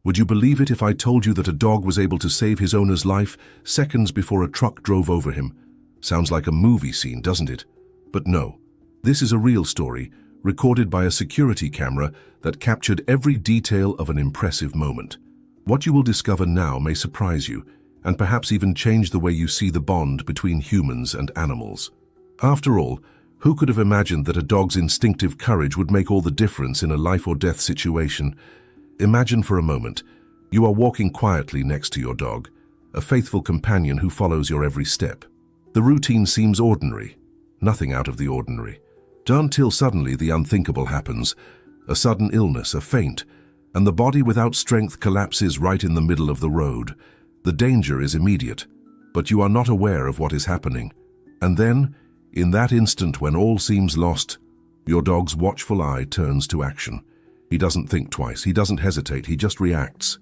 Would you believe it if I told you that a dog was able to save his owner's life seconds before a truck drove over him? Sounds like a movie scene, doesn't it? But no, this is a real story, recorded by a security camera that captured every detail of an impressive moment. What you will discover now may surprise you, and perhaps even change the way you see the bond between humans and animals. After all, who could have imagined that a dog's instinctive courage would make all the difference in a life-or-death situation? Imagine for a moment, you are walking quietly next to your dog, a faithful companion who follows your every step. The routine seems ordinary, nothing out of the ordinary, until suddenly the unthinkable happens, a sudden illness, a faint, and the body without strength collapses right in the middle of the road. The danger is immediate, but you are not aware of what is happening. And then, in that instant when all seems lost, your dog's watchful eye turns to action. He doesn't think twice, he doesn't hesitate, he just reacts.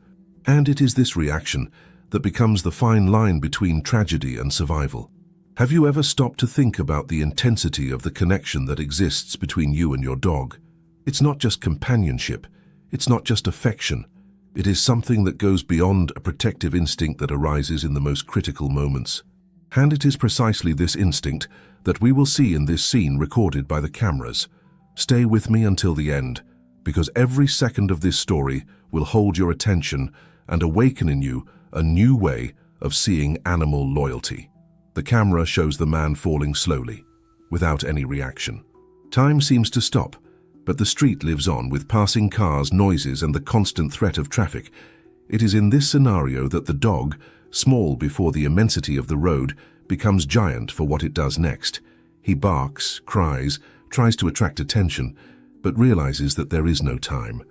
And it is this reaction that becomes the fine line between tragedy and survival. Have you ever stopped to think about the intensity of the connection that exists between you and your dog? It's not just companionship, it's not just affection. It is something that goes beyond a protective instinct that arises in the most critical moments. And it is precisely this instinct that we will see in this scene recorded by the cameras. Stay with me until the end, because every second of this story will hold your attention and awaken in you a new way of seeing animal loyalty. The camera shows the man falling slowly, without any reaction. Time seems to stop, but the street lives on with passing cars, noises, and the constant threat of traffic. It is in this scenario that the dog, small before the immensity of the road, becomes giant for what it does next. He barks, cries, tries to attract attention, but realizes that there is no time.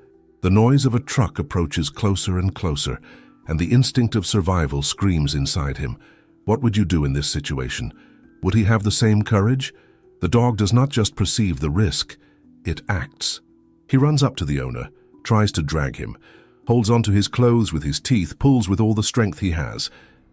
The noise of a truck approaches closer and closer, and the instinct of survival screams inside him. What would you do in this situation? Would he have the same courage? The dog does not just perceive the risk, it acts. He runs up to the owner, tries to drag him, holds onto his clothes with his teeth, pulls with all the strength he has,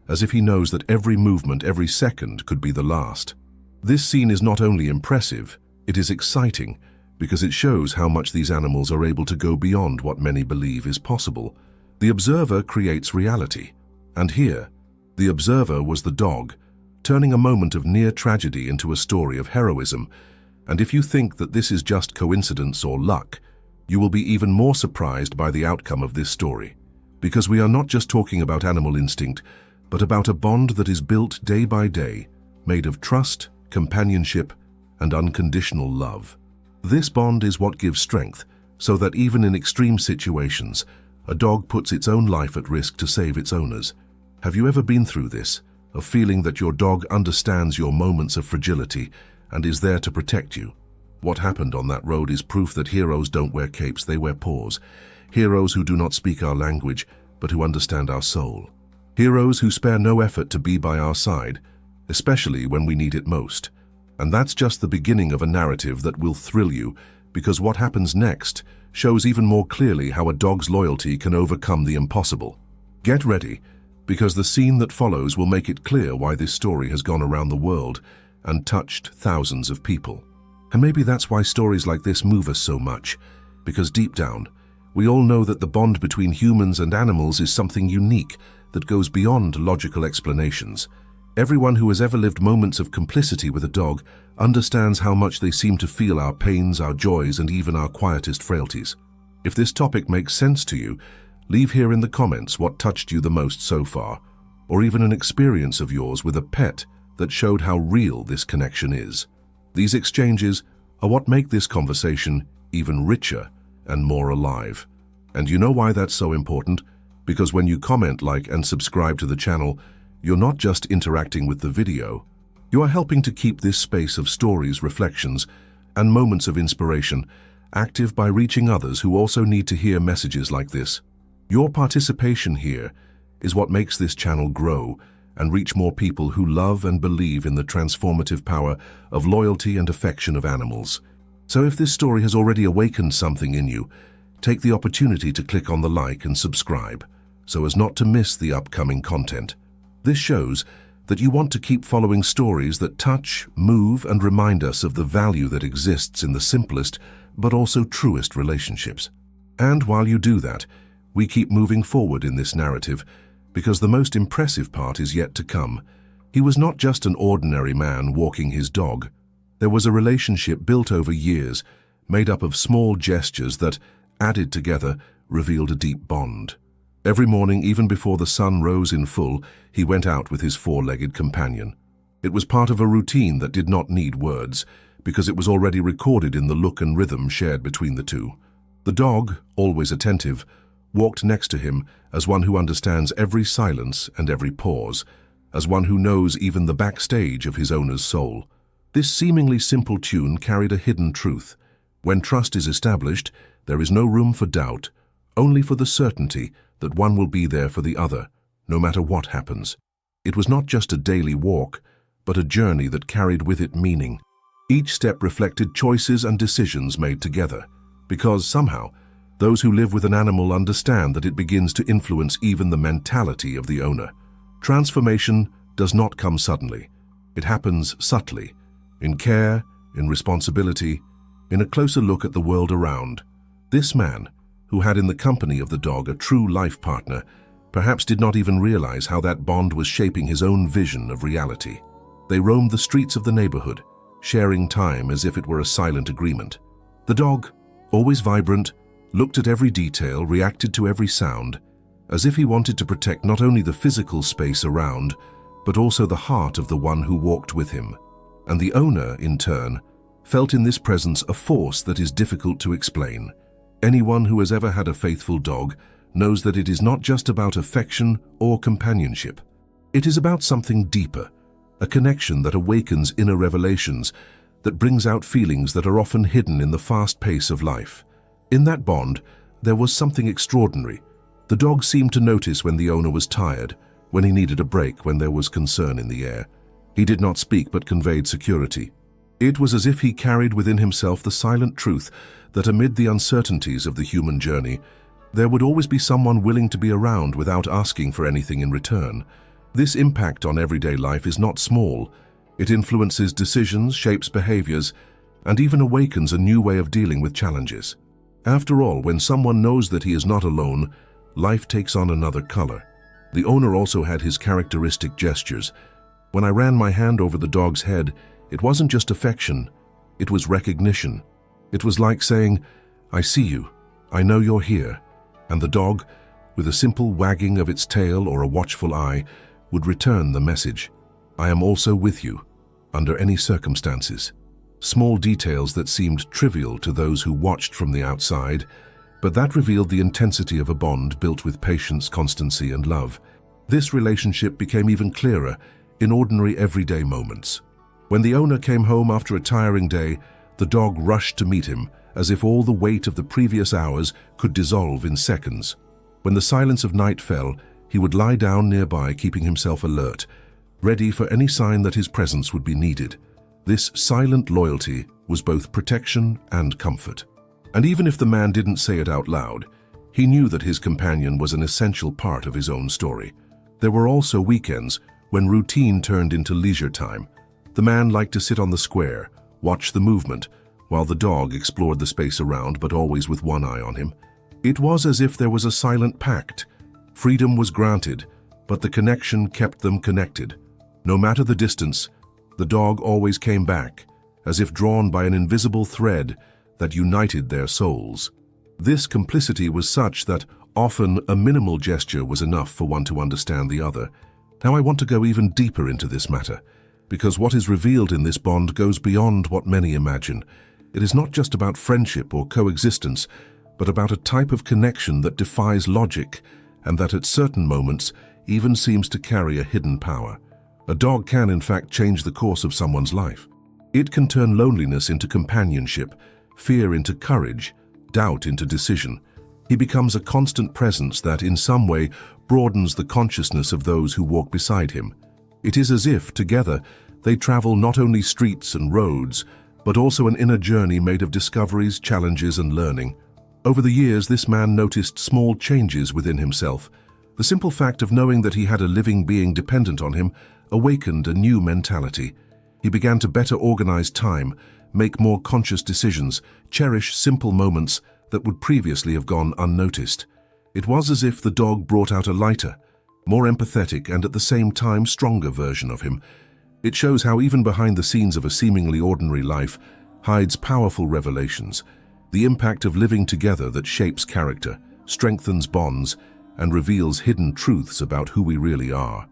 as if he knows that every movement, every second could be the last. This scene is not only impressive, it is exciting, because it shows how much these animals are able to go beyond what many believe is possible. The observer creates reality, and here, the observer was the dog, turning a moment of near tragedy into a story of heroism. And if you think that this is just coincidence or luck, you will be even more surprised by the outcome of this story. Because we are not just talking about animal instinct, but about a bond that is built day by day, made of trust, companionship, and unconditional love. This bond is what gives strength, so that even in extreme situations, a dog puts its own life at risk to save its owners. Have you ever been through this, of feeling that your dog understands your moments of fragility and is there to protect you? What happened on that road is proof that heroes don't wear capes, they wear paws. Heroes who do not speak our language, but who understand our soul. Heroes who spare no effort to be by our side, especially when we need it most. And that's just the beginning of a narrative that will thrill you, because what happens next shows even more clearly how a dog's loyalty can overcome the impossible. Get ready, because the scene that follows will make it clear why this story has gone around the world and touched thousands of people. And maybe that's why stories like this move us so much, because deep down, we all know that the bond between humans and animals is something unique that goes beyond logical explanations. Everyone who has ever lived moments of complicity with a dog understands how much they seem to feel our pains, our joys, and even our quietest frailties. If this topic makes sense to you, leave here in the comments what touched you the most so far, or even an experience of yours with a pet that showed how real this connection is. These exchanges are what make this conversation even richer and more alive. And you know why that's so important? Because when you comment, like, and subscribe to the channel, you're not just interacting with the video, you are helping to keep this space of stories, reflections, and moments of inspiration active by reaching others who also need to hear messages like this. Your participation here is what makes this channel grow and reach more people who love and believe in the transformative power of loyalty and affection of animals. So if this story has already awakened something in you, take the opportunity to click on the like and subscribe, so as not to miss the upcoming content. This shows that you want to keep following stories that touch, move, and remind us of the value that exists in the simplest but also truest relationships. And while you do that, We keep moving forward in this narrative because the most impressive part is yet to come. He was not just an ordinary man walking his dog. There was a relationship built over years, made up of small gestures that, added together, revealed a deep bond. Every morning, even before the sun rose in full, he went out with his four-legged companion. It was part of a routine that did not need words, because it was already recorded in the look and rhythm shared between the two. The dog, always attentive, walked next to him as one who understands every silence and every pause, as one who knows even the backstage of his owner's soul. This seemingly simple tune carried a hidden truth. When trust is established, there is no room for doubt, only for the certainty that one will be there for the other, no matter what happens. It was not just a daily walk, but a journey that carried with it meaning. Each step reflected choices and decisions made together, because somehow, those who live with an animal understand that it begins to influence even the mentality of the owner. Transformation does not come suddenly. It happens subtly, in care, in responsibility, in a closer look at the world around. This man, who had in the company of the dog a true life partner, perhaps did not even realize how that bond was shaping his own vision of reality. They roamed the streets of the neighborhood, sharing time as if it were a silent agreement. The dog, always vibrant, looked at every detail, reacted to every sound, as if he wanted to protect not only the physical space around, but also the heart of the one who walked with him. And the owner, in turn, felt in this presence a force that is difficult to explain. Anyone who has ever had a faithful dog knows that it is not just about affection or companionship. It is about something deeper, a connection that awakens inner revelations, that brings out feelings that are often hidden in the fast pace of life. In that bond, there was something extraordinary. The dog seemed to notice when the owner was tired, when he needed a break, when there was concern in the air. He did not speak but conveyed security. It was as if he carried within himself the silent truth that amid the uncertainties of the human journey, there would always be someone willing to be around without asking for anything in return. This impact on everyday life is not small. It influences decisions, shapes behaviors, and even awakens a new way of dealing with challenges. After all, when someone knows that he is not alone, life takes on another color. The owner also had his characteristic gestures. When I ran my hand over the dog's head, it wasn't just affection, it was recognition. It was like saying, "I see you, I know you're here." And the dog, with a simple wagging of its tail or a watchful eye, would return the message, "I am also with you, under any circumstances." Small details that seemed trivial to those who watched from the outside, but that revealed the intensity of a bond built with patience, constancy, and love. This relationship became even clearer in ordinary everyday moments. When the owner came home after a tiring day, the dog rushed to meet him, as if all the weight of the previous hours could dissolve in seconds. When the silence of night fell, he would lie down nearby, keeping himself alert, ready for any sign that his presence would be needed. This silent loyalty was both protection and comfort. And even if the man didn't say it out loud, he knew that his companion was an essential part of his own story. There were also weekends when routine turned into leisure time. The man liked to sit on the square, watch the movement, while the dog explored the space around, but always with one eye on him. It was as if there was a silent pact. Freedom was granted, but the connection kept them connected. No matter the distance, the dog always came back, as if drawn by an invisible thread that united their souls. This complicity was such that often a minimal gesture was enough for one to understand the other. Now I want to go even deeper into this matter, because what is revealed in this bond goes beyond what many imagine. It is not just about friendship or coexistence, but about a type of connection that defies logic and that at certain moments even seems to carry a hidden power. A dog can, in fact, change the course of someone's life. It can turn loneliness into companionship, fear into courage, doubt into decision. He becomes a constant presence that, in some way, broadens the consciousness of those who walk beside him. It is as if, together, they travel not only streets and roads, but also an inner journey made of discoveries, challenges, and learning. Over the years, this man noticed small changes within himself. The simple fact of knowing that he had a living being dependent on him awakened a new mentality. He began to better organize time, make more conscious decisions, cherish simple moments that would previously have gone unnoticed. It was as if the dog brought out a lighter, more empathetic and at the same time stronger version of him. It shows how even behind the scenes of a seemingly ordinary life hides powerful revelations, the impact of living together that shapes character, strengthens bonds, and reveals hidden truths about who we really are.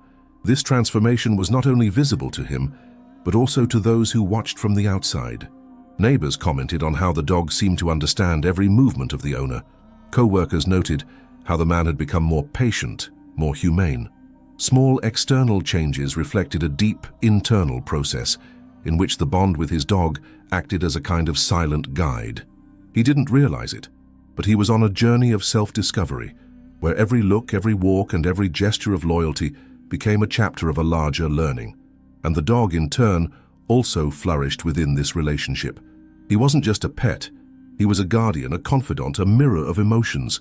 This transformation was not only visible to him, but also to those who watched from the outside. Neighbors commented on how the dog seemed to understand every movement of the owner. Co-workers noted how the man had become more patient, more humane. Small external changes reflected a deep internal process in which the bond with his dog acted as a kind of silent guide. He didn't realize it, but he was on a journey of self-discovery, where every look, every walk, and every gesture of loyalty became a chapter of a larger learning. And the dog, in turn, also flourished within this relationship. He wasn't just a pet. He was a guardian, a confidant, a mirror of emotions.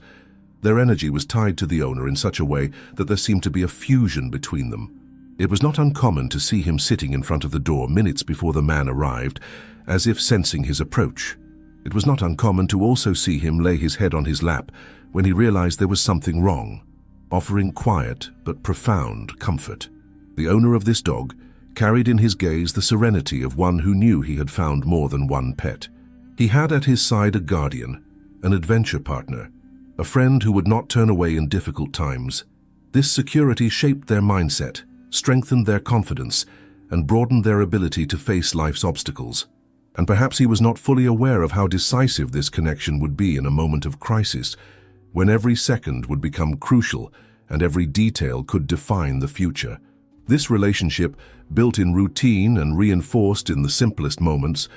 Their energy was tied to the owner in such a way that there seemed to be a fusion between them. It was not uncommon to see him sitting in front of the door minutes before the man arrived, as if sensing his approach. It was not uncommon to also see him lay his head on his lap when he realized there was something wrong, offering quiet but profound comfort. The owner of this dog carried in his gaze the serenity of one who knew he had found more than one pet. He had at his side a guardian, an adventure partner, a friend who would not turn away in difficult times. This security shaped their mindset, strengthened their confidence, and broadened their ability to face life's obstacles. And perhaps he was not fully aware of how decisive this connection would be in a moment of crisis, when every second would become crucial and every detail could define the future. This relationship, built in routine and reinforced in the simplest moments,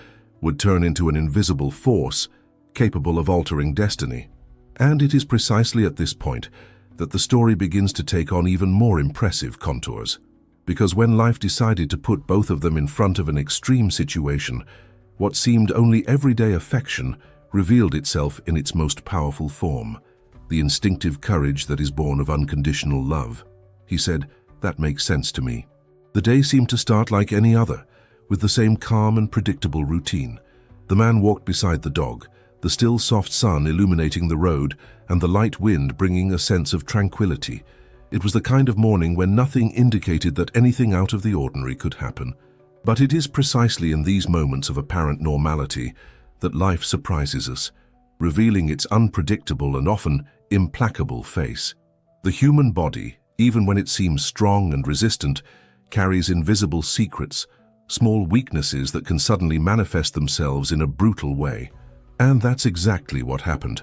would turn into an invisible force capable of altering destiny. And it is precisely at this point that the story begins to take on even more impressive contours. Because when life decided to put both of them in front of an extreme situation, what seemed only everyday affection revealed itself in its most powerful form, the instinctive courage that is born of unconditional love. He said, "That makes sense to me." The day seemed to start like any other, with the same calm and predictable routine. The man walked beside the dog, the still soft sun illuminating the road and the light wind bringing a sense of tranquility. It was the kind of morning when nothing indicated that anything out of the ordinary could happen. But it is precisely in these moments of apparent normality that life surprises us, revealing its unpredictable and often implacable face. The human body, even when it seems strong and resistant, carries invisible secrets, small weaknesses that can suddenly manifest themselves in a brutal way. And that's exactly what happened.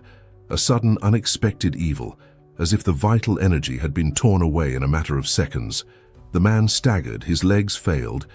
A sudden, unexpected evil, as if the vital energy had been torn away in a matter of seconds. The man staggered, his legs failed,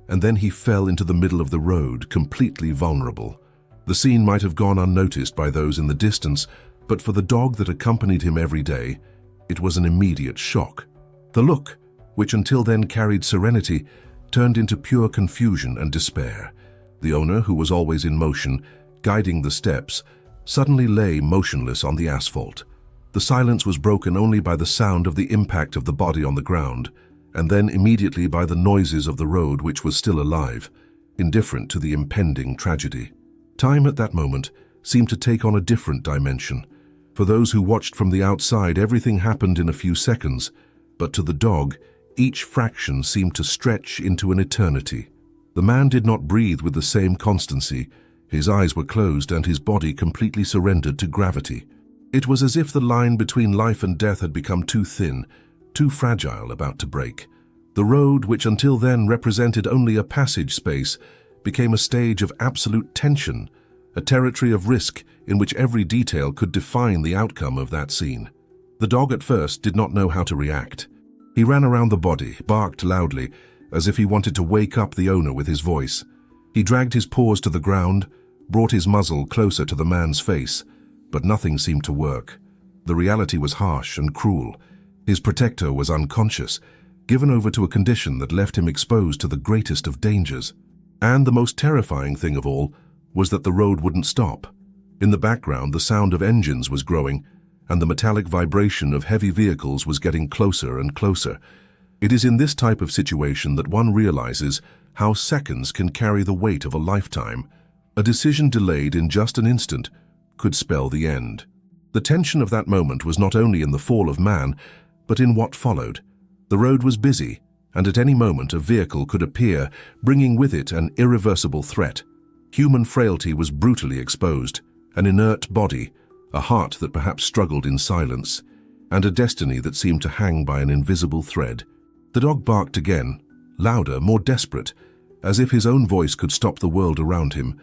and then he fell into the middle of the road, completely vulnerable. The scene might have gone unnoticed by those in the distance, but for the dog that accompanied him every day, it was an immediate shock. The look, which until then carried serenity, turned into pure confusion and despair. The owner, who was always in motion, guiding the steps, suddenly lay motionless on the asphalt. The silence was broken only by the sound of the impact of the body on the ground, and then immediately by the noises of the road, which was still alive, indifferent to the impending tragedy. Time at that moment seemed to take on a different dimension. For those who watched from the outside, everything happened in a few seconds, but to the dog, each fraction seemed to stretch into an eternity. The man did not breathe with the same constancy. His eyes were closed and his body completely surrendered to gravity. It was as if the line between life and death had become too thin, too fragile, about to break. The road, which until then represented only a passage space, became a stage of absolute tension, a territory of risk in which every detail could define the outcome of that scene. The dog at first did not know how to react. He ran around the body, barked loudly, as if he wanted to wake up the owner with his voice. He dragged his paws to the ground, brought his muzzle closer to the man's face, but nothing seemed to work. The reality was harsh and cruel. His protector was unconscious, given over to a condition that left him exposed to the greatest of dangers. And the most terrifying thing of all was that the road wouldn't stop. In the background, the sound of engines was growing, and the metallic vibration of heavy vehicles was getting closer and closer. It is in this type of situation that one realizes how seconds can carry the weight of a lifetime. A decision delayed in just an instant could spell the end. The tension of that moment was not only in the fall of man, but in what followed. The road was busy, and at any moment a vehicle could appear, bringing with it an irreversible threat. Human frailty was brutally exposed, an inert body, a heart that perhaps struggled in silence, and a destiny that seemed to hang by an invisible thread. The dog barked again, louder, more desperate, as if his own voice could stop the world around him.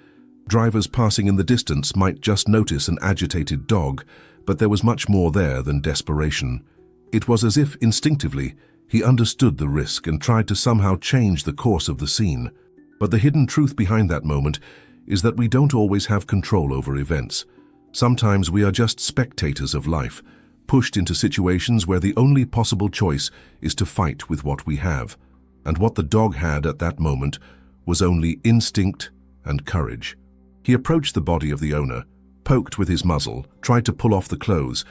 Drivers passing in the distance might just notice an agitated dog, but there was much more there than desperation. It was as if, instinctively, he understood the risk and tried to somehow change the course of the scene. But the hidden truth behind that moment is that we don't always have control over events. Sometimes we are just spectators of life, pushed into situations where the only possible choice is to fight with what we have. And what the dog had at that moment was only instinct and courage. He approached the body of the owner, poked with his muzzle, tried to pull off the clothes,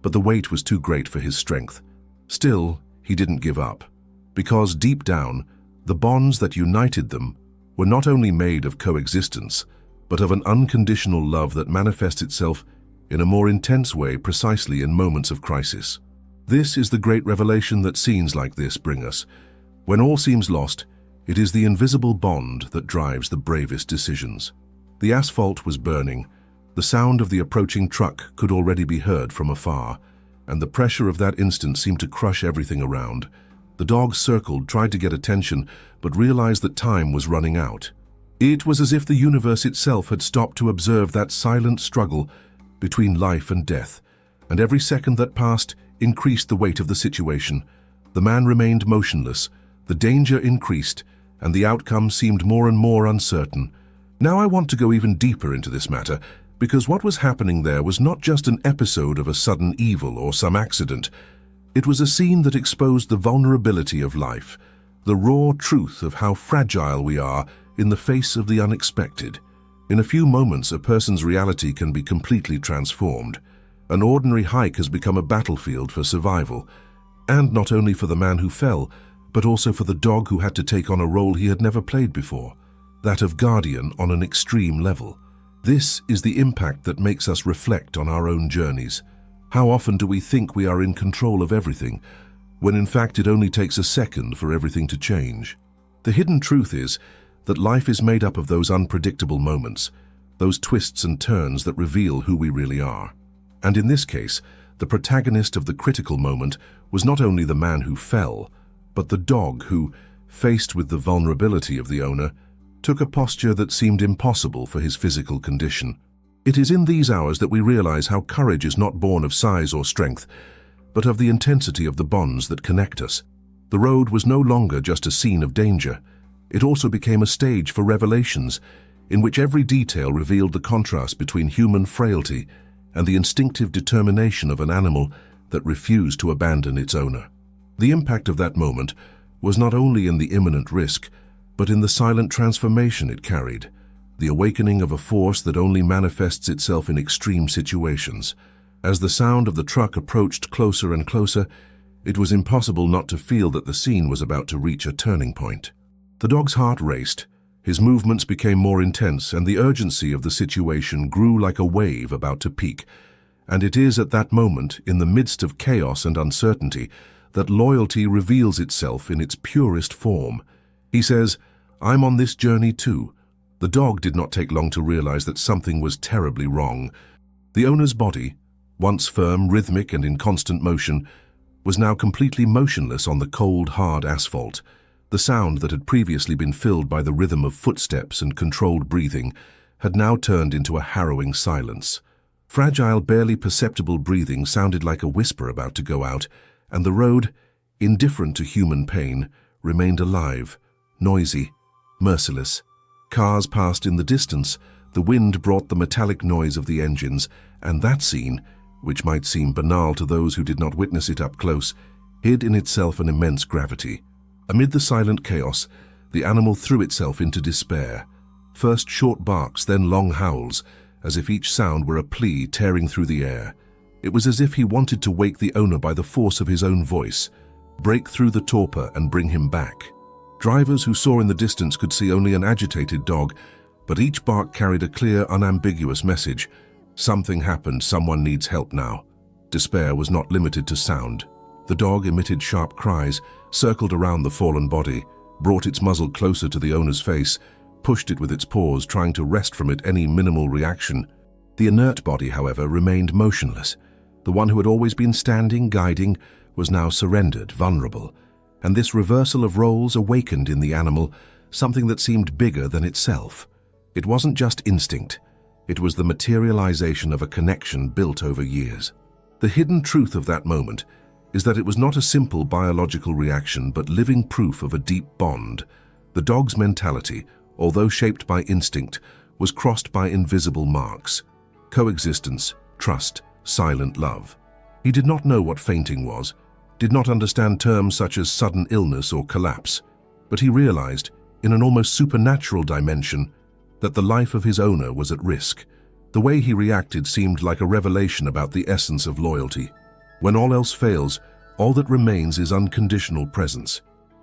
but the weight was too great for his strength. Still, he didn't give up, because deep down, the bonds that united them were not only made of coexistence, but of an unconditional love that manifests itself in a more intense way precisely in moments of crisis. This is the great revelation that scenes like this bring us. When all seems lost, it is the invisible bond that drives the bravest decisions. The asphalt was burning. The sound of the approaching truck could already be heard from afar, and the pressure of that instant seemed to crush everything around. The dog circled, tried to get attention, but realized that time was running out. It was as if the universe itself had stopped to observe that silent struggle between life and death, and every second that passed increased the weight of the situation. The man remained motionless, the danger increased, and the outcome seemed more and more uncertain. Now I want to go even deeper into this matter, because what was happening there was not just an episode of a sudden evil or some accident. It was a scene that exposed the vulnerability of life, the raw truth of how fragile we are in the face of the unexpected. In a few moments, a person's reality can be completely transformed. An ordinary hike has become a battlefield for survival, and not only for the man who fell, but also for the dog who had to take on a role he had never played before, that of guardian on an extreme level. This is the impact that makes us reflect on our own journeys. How often do we think we are in control of everything, when in fact it only takes a second for everything to change? The hidden truth is that life is made up of those unpredictable moments, those twists and turns that reveal who we really are. And in this case, the protagonist of the critical moment was not only the man who fell, but the dog who, faced with the vulnerability of the owner, took a posture that seemed impossible for his physical condition. It is in these hours that we realize how courage is not born of size or strength, but of the intensity of the bonds that connect us. The road was no longer just a scene of danger. It also became a stage for revelations, in which every detail revealed the contrast between human frailty and the instinctive determination of an animal that refused to abandon its owner. The impact of that moment was not only in the imminent risk, but in the silent transformation it carried, the awakening of a force that only manifests itself in extreme situations. As the sound of the truck approached closer and closer, it was impossible not to feel that the scene was about to reach a turning point. The dog's heart raced, his movements became more intense, and the urgency of the situation grew like a wave about to peak. And it is at that moment, in the midst of chaos and uncertainty, that loyalty reveals itself in its purest form. He says, "I'm on this journey too." The dog did not take long to realize that something was terribly wrong. The owner's body, once firm, rhythmic, and in constant motion, was now completely motionless on the cold, hard asphalt. The sound that had previously been filled by the rhythm of footsteps and controlled breathing had now turned into a harrowing silence. Fragile, barely perceptible breathing sounded like a whisper about to go out, and the road, indifferent to human pain, remained alive, noisy, merciless. Cars passed in the distance, the wind brought the metallic noise of the engines, and that scene, which might seem banal to those who did not witness it up close, hid in itself an immense gravity. Amid the silent chaos, the animal threw itself into despair. First short barks, then long howls, as if each sound were a plea tearing through the air. It was as if he wanted to wake the owner by the force of his own voice, break through the torpor and bring him back. Drivers who saw in the distance could see only an agitated dog, but each bark carried a clear, unambiguous message. Something happened, someone needs help now. Despair was not limited to sound. The dog emitted sharp cries, circled around the fallen body, brought its muzzle closer to the owner's face, pushed it with its paws, trying to wrest from it any minimal reaction. The inert body, however, remained motionless. The one who had always been standing, guiding, was now surrendered, vulnerable. And this reversal of roles awakened in the animal something that seemed bigger than itself. It wasn't just instinct. It was the materialization of a connection built over years. The hidden truth of that moment is that it was not a simple biological reaction, but living proof of a deep bond. The dog's mentality, although shaped by instinct, was crossed by invisible marks. Coexistence, trust, silent love. He did not know what fainting was, did not understand terms such as sudden illness or collapse, but he realized, in an almost supernatural dimension, that the life of his owner was at risk. The way he reacted seemed like a revelation about the essence of loyalty. When all else fails, all that remains is unconditional presence.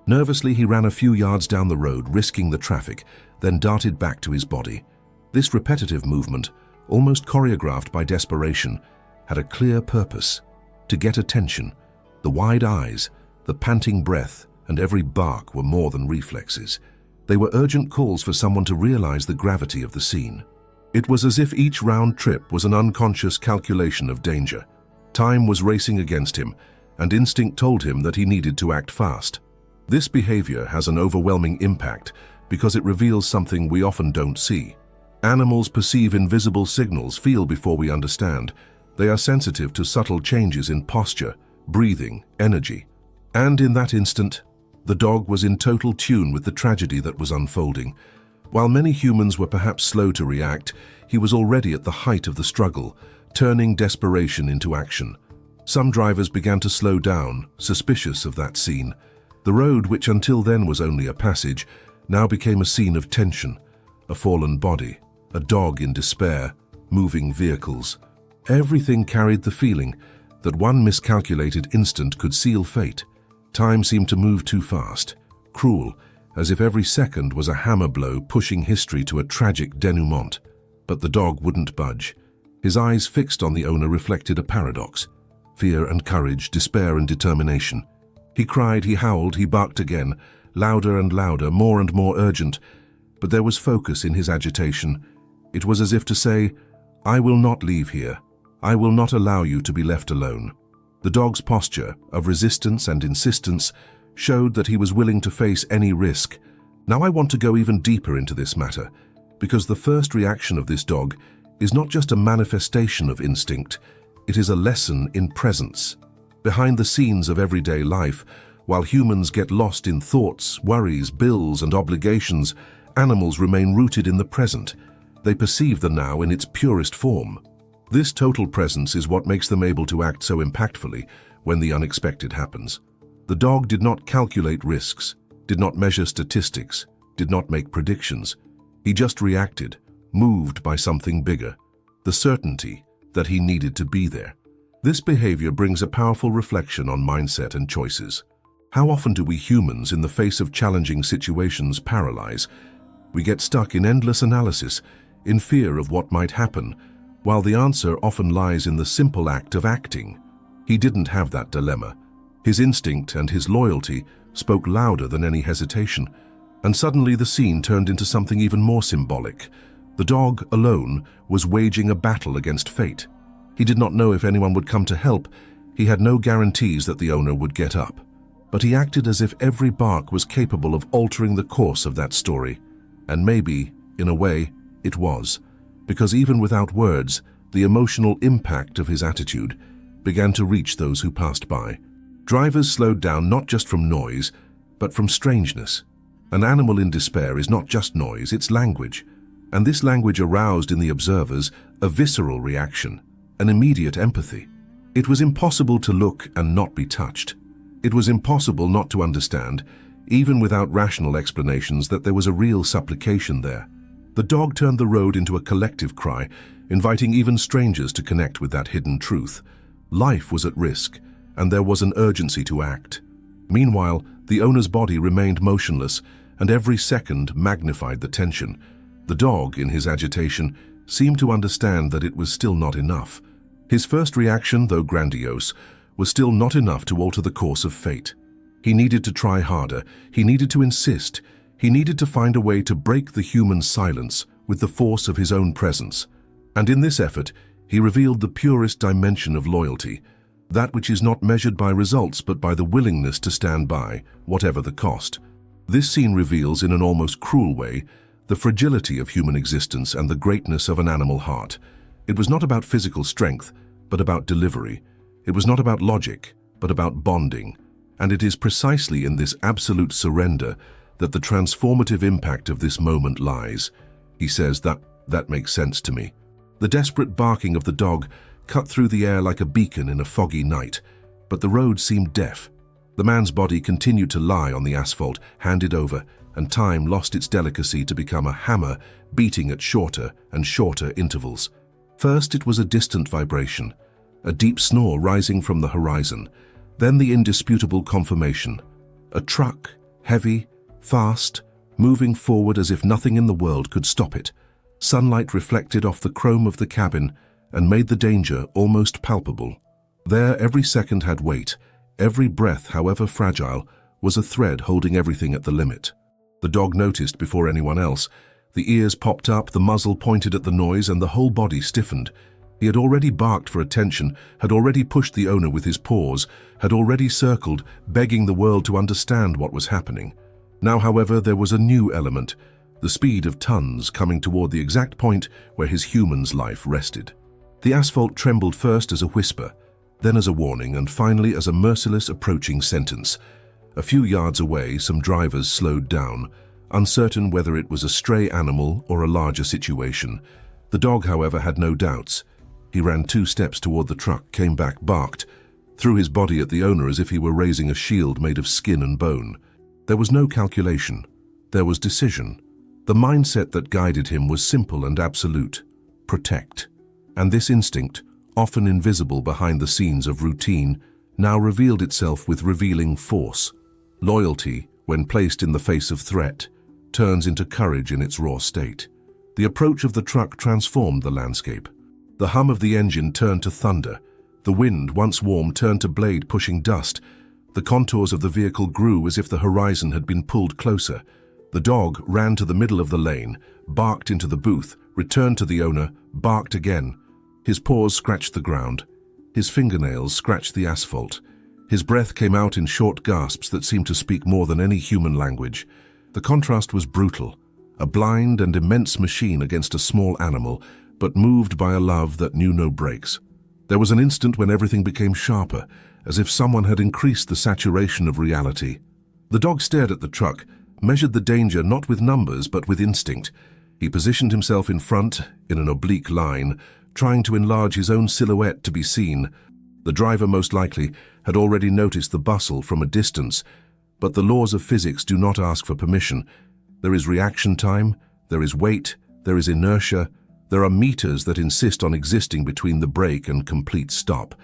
Nervously, he ran a few yards down the road, risking the traffic, then darted back to his body. This repetitive movement, almost choreographed by desperation, had a clear purpose: to get attention. The wide eyes, the panting breath, and every bark were more than reflexes. They were urgent calls for someone to realize the gravity of the scene. It was as if each round trip was an unconscious calculation of danger. Time was racing against him, and instinct told him that he needed to act fast. This behavior has an overwhelming impact because it reveals something we often don't see. Animals perceive invisible signals, feel before we understand. They are sensitive to subtle changes in posture, breathing, energy. And in that instant, the dog was in total tune with the tragedy that was unfolding. While many humans were perhaps slow to react, he was already at the height of the struggle, turning desperation into action. Some drivers began to slow down, suspicious of that scene. The road, which until then was only a passage, now became a scene of tension. A fallen body, a dog in despair, moving vehicles. Everything carried the feeling that one miscalculated instant could seal fate. Time seemed to move too fast, cruel, as if every second was a hammer blow pushing history to a tragic denouement. But the dog wouldn't budge. His eyes fixed on the owner reflected a paradox: fear and courage, despair and determination. He cried, he howled, he barked again, louder and louder, more and more urgent. But there was focus in his agitation. It was as if to say, "I will not leave here. I will not allow you to be left alone." The dog's posture of resistance and insistence showed that he was willing to face any risk. Now I want to go even deeper into this matter, because the first reaction of this dog is not just a manifestation of instinct, it is a lesson in presence. Behind the scenes of everyday life, while humans get lost in thoughts, worries, bills, and obligations, animals remain rooted in the present. They perceive the now in its purest form. This total presence is what makes them able to act so impactfully when the unexpected happens. The dog did not calculate risks, did not measure statistics, did not make predictions. He just reacted, moved by something bigger, the certainty that he needed to be there. This behavior brings a powerful reflection on mindset and choices. How often do we humans, in the face of challenging situations, paralyze? We get stuck in endless analysis, in fear of what might happen, while the answer often lies in the simple act of acting. He didn't have that dilemma. His instinct and his loyalty spoke louder than any hesitation, and suddenly the scene turned into something even more symbolic. The dog, alone, was waging a battle against fate. He did not know if anyone would come to help. He had no guarantees that the owner would get up. But he acted as if every bark was capable of altering the course of that story. And maybe, in a way, it was. Because even without words, the emotional impact of his attitude began to reach those who passed by. Drivers slowed down not just from noise, but from strangeness. An animal in despair is not just noise, it's language. And this language aroused in the observers a visceral reaction, an immediate empathy. It was impossible to look and not be touched. It was impossible not to understand, even without rational explanations, that there was a real supplication there. The dog turned the road into a collective cry, inviting even strangers to connect with that hidden truth. Life was at risk, and there was an urgency to act. Meanwhile, the owner's body remained motionless, and every second magnified the tension. The dog, in his agitation, seemed to understand that it was still not enough. His first reaction, though grandiose, was still not enough to alter the course of fate. He needed to try harder, he needed to insist, he needed to find a way to break the human silence with the force of his own presence. And in this effort, he revealed the purest dimension of loyalty, that which is not measured by results but by the willingness to stand by, whatever the cost. This scene reveals, in an almost cruel way, the fragility of human existence and the greatness of an animal heart. It was not about physical strength, but about delivery. It was not about logic, but about bonding. And it is precisely in this absolute surrender that the transformative impact of this moment lies. He says, that makes sense to me. The desperate barking of the dog cut through the air like a beacon in a foggy night, but the road seemed deaf. The man's body continued to lie on the asphalt, handed over, and time lost its delicacy to become a hammer beating at shorter and shorter intervals. First it was a distant vibration, a deep snore rising from the horizon, then the indisputable confirmation. A truck, heavy, fast, moving forward as if nothing in the world could stop it. Sunlight reflected off the chrome of the cabin and made the danger almost palpable. There every second had weight, every breath, however fragile, was a thread holding everything at the limit. The dog noticed before anyone else. The ears popped up, the muzzle pointed at the noise, and the whole body stiffened. He had already barked for attention, had already pushed the owner with his paws, had already circled, begging the world to understand what was happening. Now, however, there was a new element, the speed of tons coming toward the exact point where his human's life rested. The asphalt trembled first as a whisper, then as a warning, and finally as a merciless approaching sentence. A few yards away, some drivers slowed down, uncertain whether it was a stray animal or a larger situation. The dog, however, had no doubts. He ran 2 steps toward the truck, came back, barked, threw his body at the owner as if he were raising a shield made of skin and bone. There was no calculation. There was decision. The mindset that guided him was simple and absolute: protect. And this instinct, often invisible behind the scenes of routine, now revealed itself with revealing force. Loyalty, when placed in the face of threat, turns into courage in its raw state. The approach of the truck transformed the landscape. The hum of the engine turned to thunder. The wind, once warm, turned to blade pushing dust. The contours of the vehicle grew as if the horizon had been pulled closer. The dog ran to the middle of the lane, barked into the booth, returned to the owner, barked again. His paws scratched the ground. His fingernails scratched the asphalt. His breath came out in short gasps that seemed to speak more than any human language. The contrast was brutal, a blind and immense machine against a small animal, but moved by a love that knew no brakes. There was an instant when everything became sharper, as if someone had increased the saturation of reality. The dog stared at the truck, measured the danger not with numbers but with instinct. He positioned himself in front, in an oblique line, trying to enlarge his own silhouette to be seen. The driver, most likely, had already noticed the bustle from a distance, but the laws of physics do not ask for permission. There is reaction time, there is weight, there is inertia, there are meters that insist on existing between the brake and complete stop.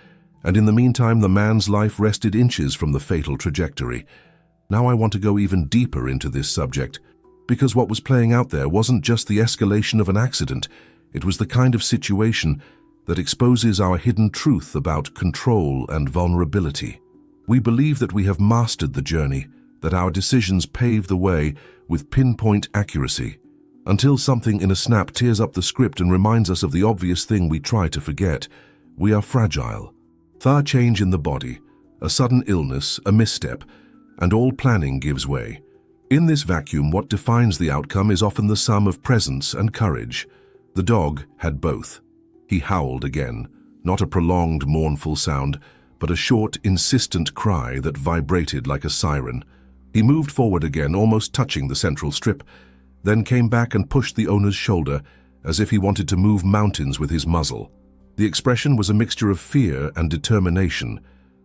And in the meantime, the man's life rested inches from the fatal trajectory. Now I want to go even deeper into this subject, because what was playing out there wasn't just the escalation of an accident. It was the kind of situation that exposes our hidden truth about control and vulnerability. We believe that we have mastered the journey, that our decisions pave the way with pinpoint accuracy, until something in a snap tears up the script and reminds us of the obvious thing we try to forget. We are fragile. Far change in the body, a sudden illness, a misstep, and all planning gives way. In this vacuum, what defines the outcome is often the sum of presence and courage. The dog had both. He howled again, not a prolonged, mournful sound, but a short, insistent cry that vibrated like a siren. He moved forward again, almost touching the central strip, then came back and pushed the owner's shoulder, as if he wanted to move mountains with his muzzle. The expression was a mixture of fear and determination,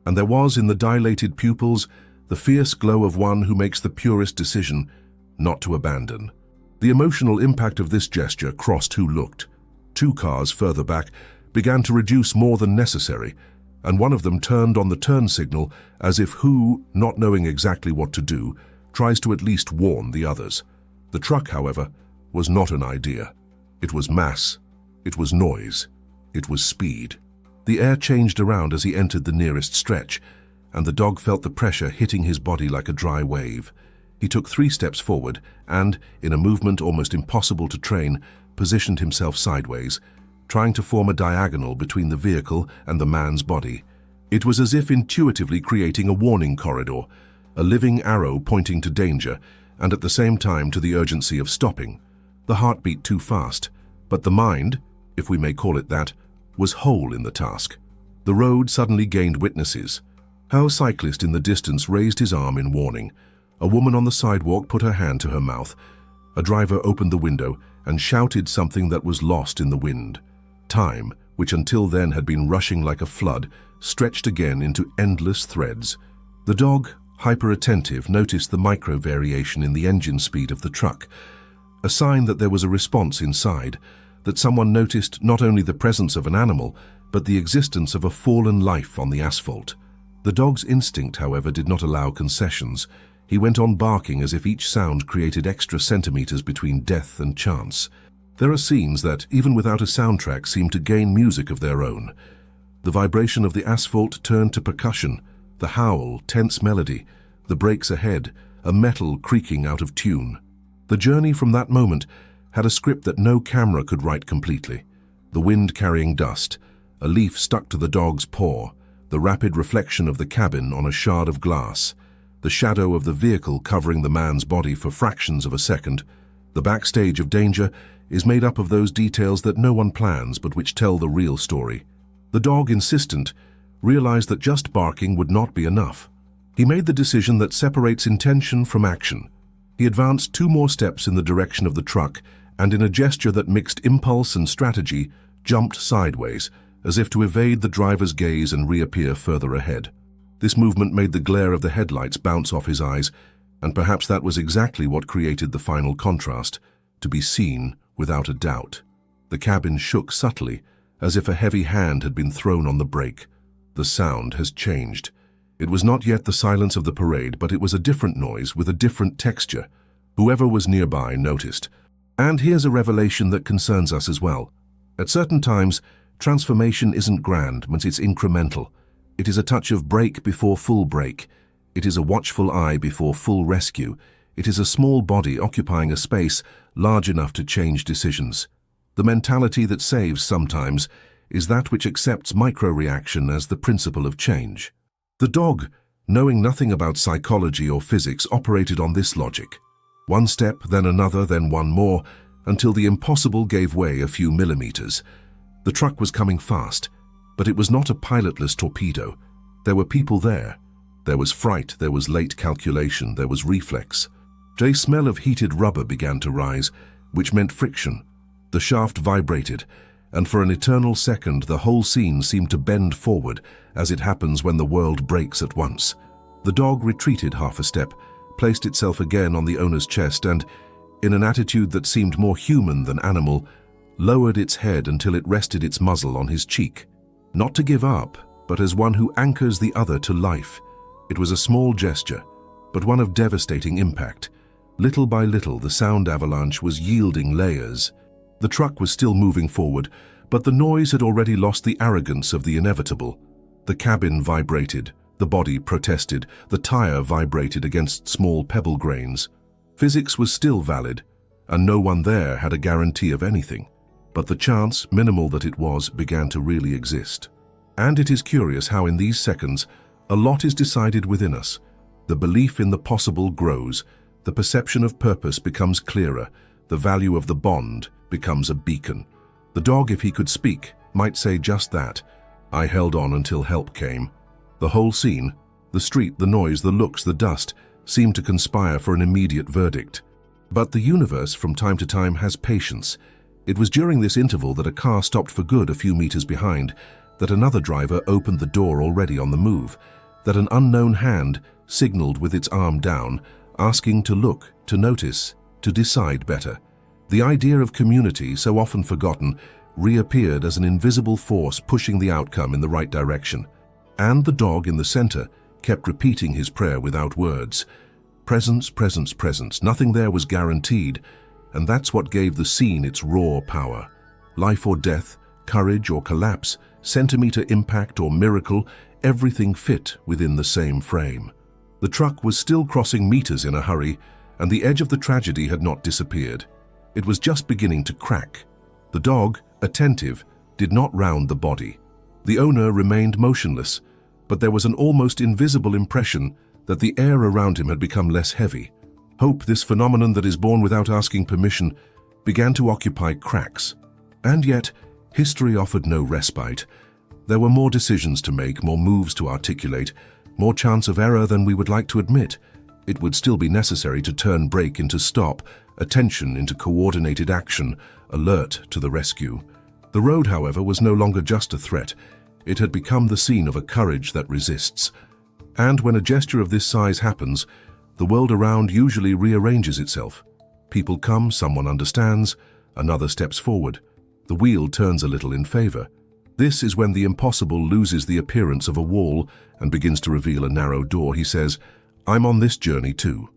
and there was in the dilated pupils the fierce glow of one who makes the purest decision not to abandon. The emotional impact of this gesture crossed who looked. 2 cars further back began to reduce more than necessary, and one of them turned on the turn signal as if who, not knowing exactly what to do, tries to at least warn the others. The truck, however, was not an idea. It was mass. It was noise. It was speed. The air changed around as he entered the nearest stretch, and the dog felt the pressure hitting his body like a dry wave. He took 3 steps forward and, in a movement almost impossible to train, positioned himself sideways, trying to form a diagonal between the vehicle and the man's body. It was as if intuitively creating a warning corridor, a living arrow pointing to danger, and at the same time to the urgency of stopping. The heart beat too fast, but the mind, if we may call it that, was whole in the task. The road suddenly gained witnesses. A cyclist in the distance raised his arm in warning. A woman on the sidewalk put her hand to her mouth. A driver opened the window and shouted something that was lost in the wind. Time, which until then had been rushing like a flood, stretched again into endless threads. The dog, hyper-attentive, noticed the micro-variation in the engine speed of the truck, a sign that there was a response inside, that someone noticed not only the presence of an animal, but the existence of a fallen life on the asphalt. The dog's instinct, however, did not allow concessions. He went on barking as if each sound created extra centimeters between death and chance. There are scenes that, even without a soundtrack, seem to gain music of their own. The vibration of the asphalt turned to percussion, the howl, tense melody, the brakes ahead, a metal creaking out of tune. The journey from that moment had a script that no camera could write completely. The wind carrying dust, a leaf stuck to the dog's paw, the rapid reflection of the cabin on a shard of glass, the shadow of the vehicle covering the man's body for fractions of a second. The backstage of danger is made up of those details that no one plans but which tell the real story. The dog, insistent, realized that just barking would not be enough. He made the decision that separates intention from action. He advanced 2 more steps in the direction of the truck and, in a gesture that mixed impulse and strategy, jumped sideways, as if to evade the driver's gaze and reappear further ahead. This movement made the glare of the headlights bounce off his eyes, and perhaps that was exactly what created the final contrast, to be seen without a doubt. The cabin shook subtly, as if a heavy hand had been thrown on the brake. The sound has changed. It was not yet the silence of the parade, but it was a different noise with a different texture. Whoever was nearby noticed. And here's a revelation that concerns us as well. At certain times, transformation isn't grand, but it's incremental. It is a touch of brake before full brake. It is a watchful eye before full rescue. It is a small body occupying a space large enough to change decisions. The mentality that saves sometimes is that which accepts micro-reaction as the principle of change. The dog, knowing nothing about psychology or physics, operated on this logic. 1 step, then another, then 1 more, until the impossible gave way a few millimeters. The truck was coming fast, but it was not a pilotless torpedo. There were people there. There was fright, there was late calculation, there was reflex. A smell of heated rubber began to rise, which meant friction. The shaft vibrated, and for an eternal second the whole scene seemed to bend forward, as it happens when the world breaks at once. The dog retreated half a step, placed itself again on the owner's chest, and, in an attitude that seemed more human than animal, lowered its head until it rested its muzzle on his cheek. Not to give up, but as one who anchors the other to life. It was a small gesture, but one of devastating impact. Little by little, the sound avalanche was yielding layers. The truck was still moving forward, but the noise had already lost the arrogance of the inevitable. The cabin vibrated, the body protested, the tire vibrated against small pebble grains. Physics was still valid, and no one there had a guarantee of anything. But the chance, minimal that it was, began to really exist. And it is curious how in these seconds, a lot is decided within us. The belief in the possible grows, the perception of purpose becomes clearer, the value of the bond becomes a beacon. The dog, if he could speak, might say just that. I held on until help came. The whole scene, the street, the noise, the looks, the dust, seemed to conspire for an immediate verdict. But the universe from time to time has patience. It was during this interval that a car stopped for good a few meters behind, that another driver opened the door already on the move, that an unknown hand signaled with its arm down, asking to look, to notice, to decide better. The idea of community, so often forgotten, reappeared as an invisible force pushing the outcome in the right direction. And the dog in the center kept repeating his prayer without words. Presence, presence, presence. Nothing there was guaranteed, and that's what gave the scene its raw power. Life or death, courage or collapse, centimeter impact or miracle, everything fit within the same frame. The truck was still crossing meters in a hurry, and the edge of the tragedy had not disappeared. It was just beginning to crack. The dog, attentive, did not round the body. The owner remained motionless, but there was an almost invisible impression that the air around him had become less heavy. Hope, this phenomenon that is born without asking permission, began to occupy cracks. And yet, history offered no respite. There were more decisions to make, more moves to articulate, more chance of error than we would like to admit. It would still be necessary to turn brake into stop, attention into coordinated action, alert to the rescue. The road, however, was no longer just a threat. It had become the scene of a courage that resists. And when a gesture of this size happens, the world around usually rearranges itself. People come, someone understands, another steps forward. The wheel turns a little in favor. This is when the impossible loses the appearance of a wall and begins to reveal a narrow door. He says, "I'm on this journey too."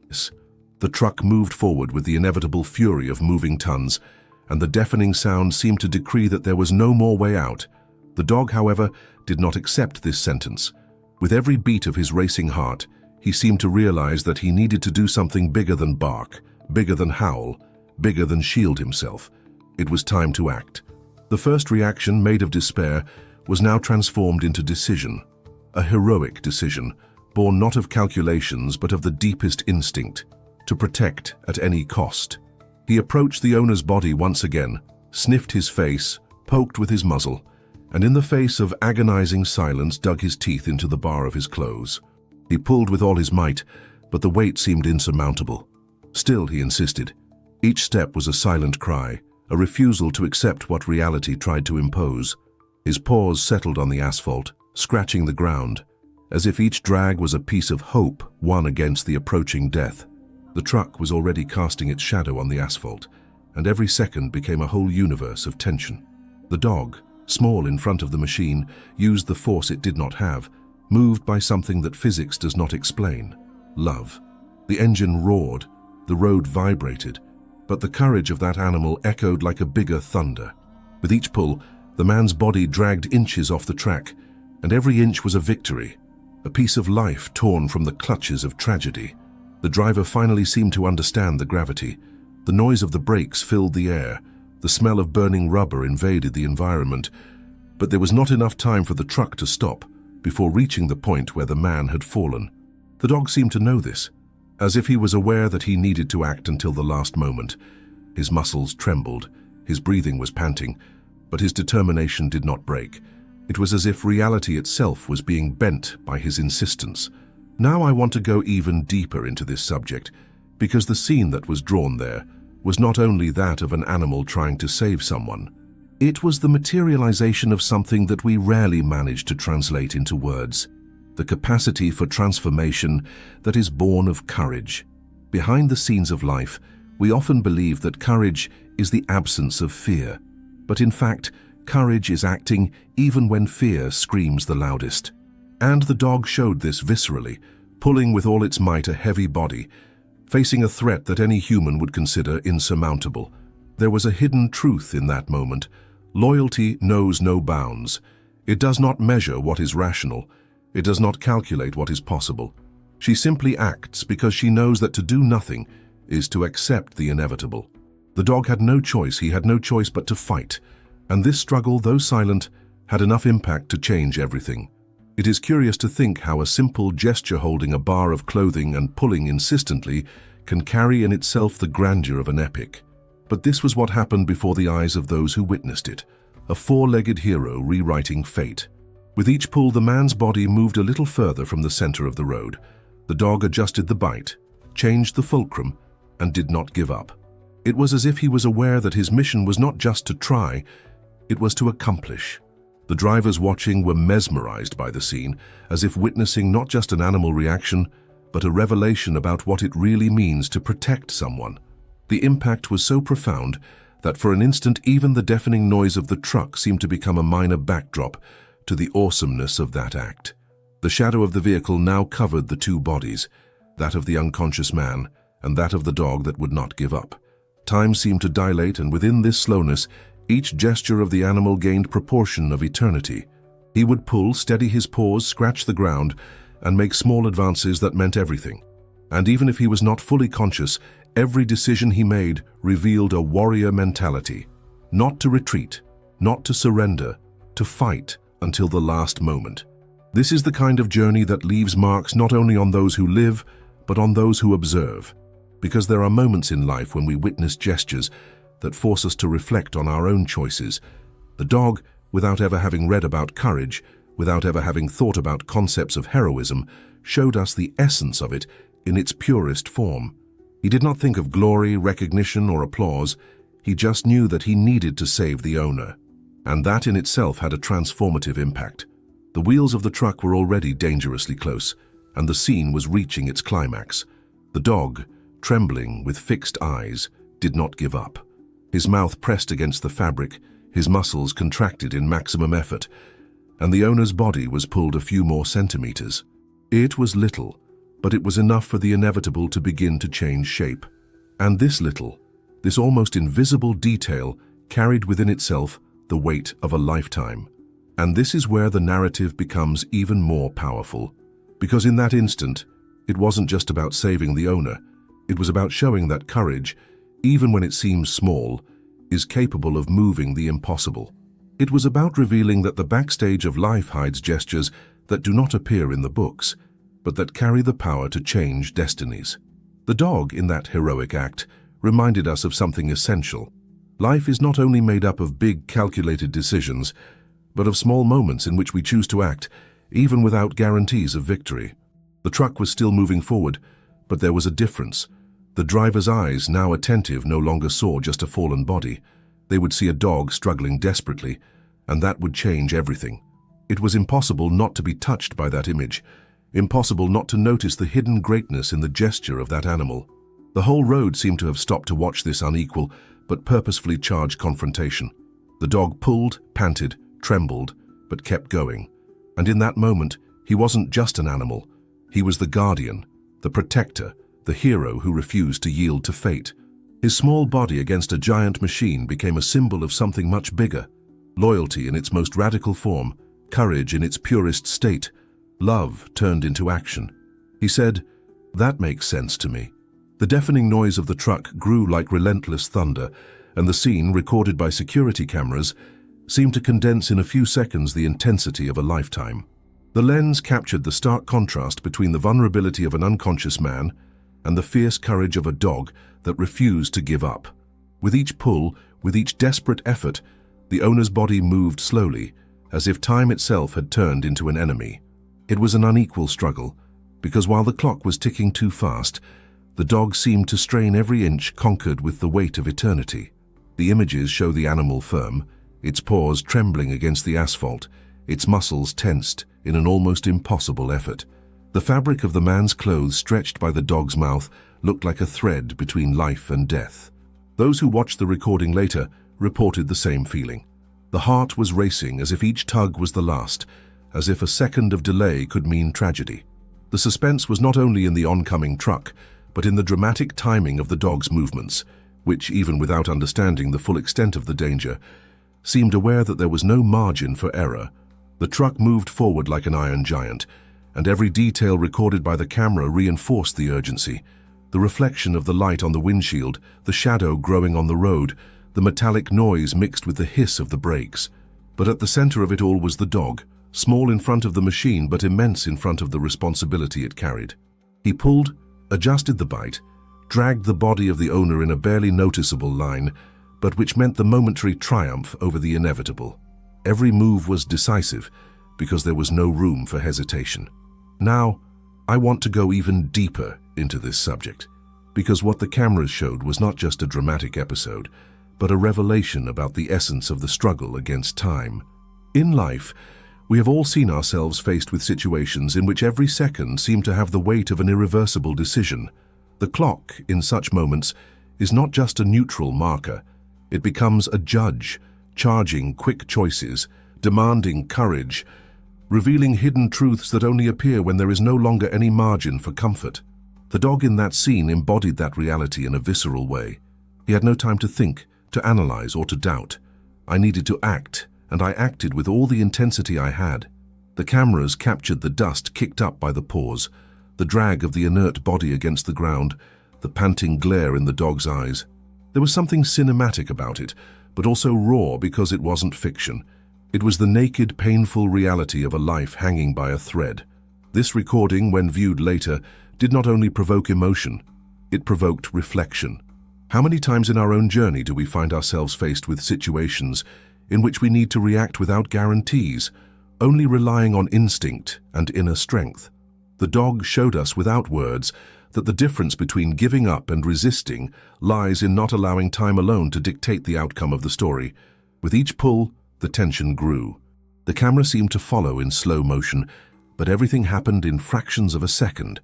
The truck moved forward with the inevitable fury of moving tons, and the deafening sound seemed to decree that there was no more way out. The dog, however, did not accept this sentence. With every beat of his racing heart, he seemed to realize that he needed to do something bigger than bark, bigger than howl, bigger than shield himself. It was time to act. The first reaction, made of despair, was now transformed into decision. A heroic decision, born not of calculations but of the deepest instinct, to protect at any cost. He approached the owner's body once again, sniffed his face, poked with his muzzle, and in the face of agonizing silence dug his teeth into the bar of his clothes. He pulled with all his might, but the weight seemed insurmountable. Still, he insisted. Each step was a silent cry, a refusal to accept what reality tried to impose. His paws settled on the asphalt, scratching the ground, as if each drag was a piece of hope won against the approaching death. The truck was already casting its shadow on the asphalt, and every second became a whole universe of tension. The dog, small in front of the machine, used the force it did not have, moved by something that physics does not explain: love. The engine roared, the road vibrated, but the courage of that animal echoed like a bigger thunder. With each pull, the man's body dragged inches off the track, and every inch was a victory, a piece of life torn from the clutches of tragedy. The driver finally seemed to understand the gravity. The noise of the brakes filled the air, the smell of burning rubber invaded the environment, but there was not enough time for the truck to stop before reaching the point where the man had fallen. The dog seemed to know this, as if he was aware that he needed to act until the last moment. His muscles trembled, his breathing was panting, but his determination did not break. It was as if reality itself was being bent by his insistence. Now I want to go even deeper into this subject, because the scene that was drawn there was not only that of an animal trying to save someone. It was the materialization of something that we rarely manage to translate into words: the capacity for transformation that is born of courage. Behind the scenes of life, we often believe that courage is the absence of fear. But in fact, courage is acting even when fear screams the loudest. And the dog showed this viscerally, pulling with all its might a heavy body, facing a threat that any human would consider insurmountable. There was a hidden truth in that moment. Loyalty knows no bounds. It does not measure what is rational. It does not calculate what is possible. She simply acts because she knows that to do nothing is to accept the inevitable. The dog had no choice. He had no choice but to fight. And this struggle, though silent, had enough impact to change everything. It is curious to think how a simple gesture holding a bar of clothing and pulling insistently can carry in itself the grandeur of an epic. But this was what happened before the eyes of those who witnessed it, a four-legged hero rewriting fate. With each pull, the man's body moved a little further from the center of the road. The dog adjusted the bite, changed the fulcrum, and did not give up. It was as if he was aware that his mission was not just to try, it was to accomplish. The drivers watching were mesmerized by the scene, as if witnessing not just an animal reaction, but a revelation about what it really means to protect someone. The impact was so profound that for an instant even the deafening noise of the truck seemed to become a minor backdrop to the awesomeness of that act. The shadow of the vehicle now covered the two bodies, that of the unconscious man and that of the dog that would not give up. Time seemed to dilate, and within this slowness, Each gesture of the animal gained proportion of eternity. He would pull, steady his paws, scratch the ground, and make small advances that meant everything. And even if he was not fully conscious, every decision he made revealed a warrior mentality. Not to retreat, not to surrender, to fight until the last moment. This is the kind of journey that leaves marks not only on those who live, but on those who observe. Because there are moments in life when we witness gestures that force us to reflect on our own choices. The dog, without ever having read about courage, without ever having thought about concepts of heroism, showed us the essence of it in its purest form. He did not think of glory, recognition, or applause. He just knew that he needed to save the owner. And that in itself had a transformative impact. The wheels of the truck were already dangerously close, and the scene was reaching its climax. The dog, trembling with fixed eyes, did not give up. His mouth pressed against the fabric, his muscles contracted in maximum effort, and the owner's body was pulled a few more centimeters. It was little, but it was enough for the inevitable to begin to change shape. And this little, this almost invisible detail carried within itself the weight of a lifetime. And this is where the narrative becomes even more powerful. Because in that instant, it wasn't just about saving the owner. It was about showing that courage, even when it seems small, is capable of moving the impossible. It was about revealing that the backstage of life hides gestures that do not appear in the books, but that carry the power to change destinies. The dog, in that heroic act, reminded us of something essential. Life is not only made up of big, calculated decisions, but of small moments in which we choose to act, even without guarantees of victory. The truck was still moving forward, but there was a difference. The driver's eyes, now attentive, no longer saw just a fallen body. They would see a dog struggling desperately, and that would change everything. It was impossible not to be touched by that image, impossible not to notice the hidden greatness in the gesture of that animal. The whole road seemed to have stopped to watch this unequal, but purposefully charged confrontation. The dog pulled, panted, trembled, but kept going. And in that moment, he wasn't just an animal. He was the guardian, the protector, the hero who refused to yield to fate. His small body against a giant machine became a symbol of something much bigger. Loyalty in its most radical form, courage in its purest state, love turned into action. He said, "That makes sense to me." The deafening noise of the truck grew like relentless thunder, and the scene, recorded by security cameras, seemed to condense in a few seconds the intensity of a lifetime. The lens captured the stark contrast between the vulnerability of an unconscious man and the fierce courage of a dog that refused to give up. With each pull, with each desperate effort, the owner's body moved slowly, as if time itself had turned into an enemy. It was an unequal struggle, because while the clock was ticking too fast, the dog seemed to strain every inch conquered with the weight of eternity. The images show the animal firm, its paws trembling against the asphalt, its muscles tensed in an almost impossible effort. The fabric of the man's clothes stretched by the dog's mouth looked like a thread between life and death. Those who watched the recording later reported the same feeling. The heart was racing as if each tug was the last, as if a second of delay could mean tragedy. The suspense was not only in the oncoming truck, but in the dramatic timing of the dog's movements, which, even without understanding the full extent of the danger, seemed aware that there was no margin for error. The truck moved forward like an iron giant, and every detail recorded by the camera reinforced the urgency. The reflection of the light on the windshield, the shadow growing on the road, the metallic noise mixed with the hiss of the brakes. But at the center of it all was the dog, small in front of the machine but immense in front of the responsibility it carried. He pulled, adjusted the bite, dragged the body of the owner in a barely noticeable line, but which meant the momentary triumph over the inevitable. Every move was decisive, because there was no room for hesitation. Now, I want to go even deeper into this subject, because what the cameras showed was not just a dramatic episode, but a revelation about the essence of the struggle against time. In life, we have all seen ourselves faced with situations in which every second seemed to have the weight of an irreversible decision. The clock, in such moments, is not just a neutral marker. It becomes a judge, charging quick choices, demanding courage, revealing hidden truths that only appear when there is no longer any margin for comfort. The dog in that scene embodied that reality in a visceral way. He had no time to think, to analyze, or to doubt. I needed to act, and I acted with all the intensity I had. The cameras captured the dust kicked up by the paws, the drag of the inert body against the ground, the panting glare in the dog's eyes. There was something cinematic about it, but also raw because it wasn't fiction. It was the naked, painful reality of a life hanging by a thread. This recording, when viewed later, did not only provoke emotion, it provoked reflection. How many times in our own journey do we find ourselves faced with situations in which we need to react without guarantees, only relying on instinct and inner strength? The dog showed us without words that the difference between giving up and resisting lies in not allowing time alone to dictate the outcome of the story. With each pull, the tension grew. The camera seemed to follow in slow motion, but everything happened in fractions of a second.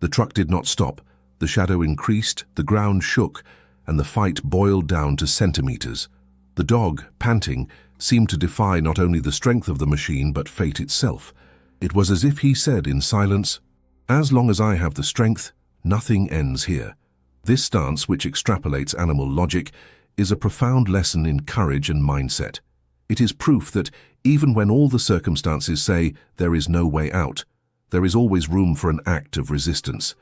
The truck did not stop. The shadow increased, the ground shook, and the fight boiled down to centimeters. The dog, panting, seemed to defy not only the strength of the machine but fate itself. It was as if he said in silence, "As long as I have the strength, nothing ends here." This stance, which extrapolates animal logic, is a profound lesson in courage and mindset. It is proof that even when all the circumstances say there is no way out, there is always room for an act of resistance.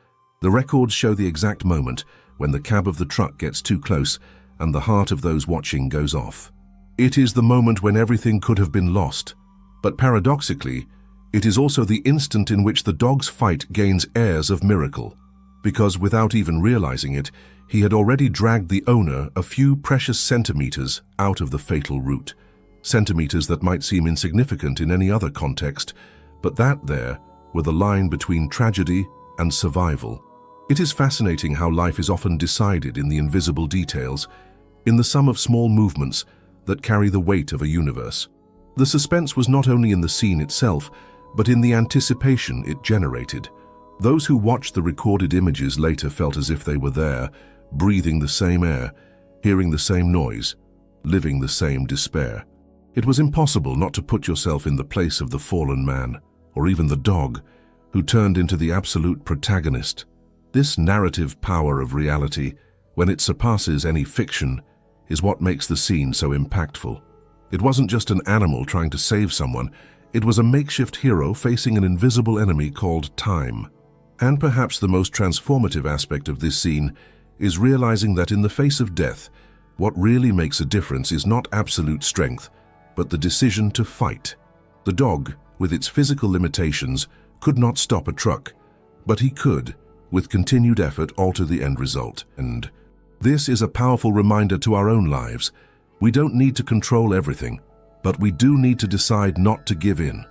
The records show the exact moment when the cab of the truck gets too close and the heart of those watching goes off. It is the moment when everything could have been lost. But paradoxically, it is also the instant in which the dog's fight gains airs of miracle, because without even realizing it, he had already dragged the owner a few precious centimeters out of the fatal route. Centimeters that might seem insignificant in any other context, but that there were the line between tragedy and survival. It is fascinating how life is often decided in the invisible details, in the sum of small movements that carry the weight of a universe. The suspense was not only in the scene itself, but in the anticipation it generated. Those who watched the recorded images later felt as if they were there, breathing the same air, hearing the same noise, living the same despair. It was impossible not to put yourself in the place of the fallen man, or even the dog, who turned into the absolute protagonist. This narrative power of reality, when it surpasses any fiction, is what makes the scene so impactful. It wasn't just an animal trying to save someone, it was a makeshift hero facing an invisible enemy called time. And perhaps the most transformative aspect of this scene is realizing that in the face of death, what really makes a difference is not absolute strength, but the decision to fight. The dog, with its physical limitations, could not stop a truck, but he could, with continued effort, alter the end result. And this is a powerful reminder to our own lives. We don't need to control everything, but we do need to decide not to give in.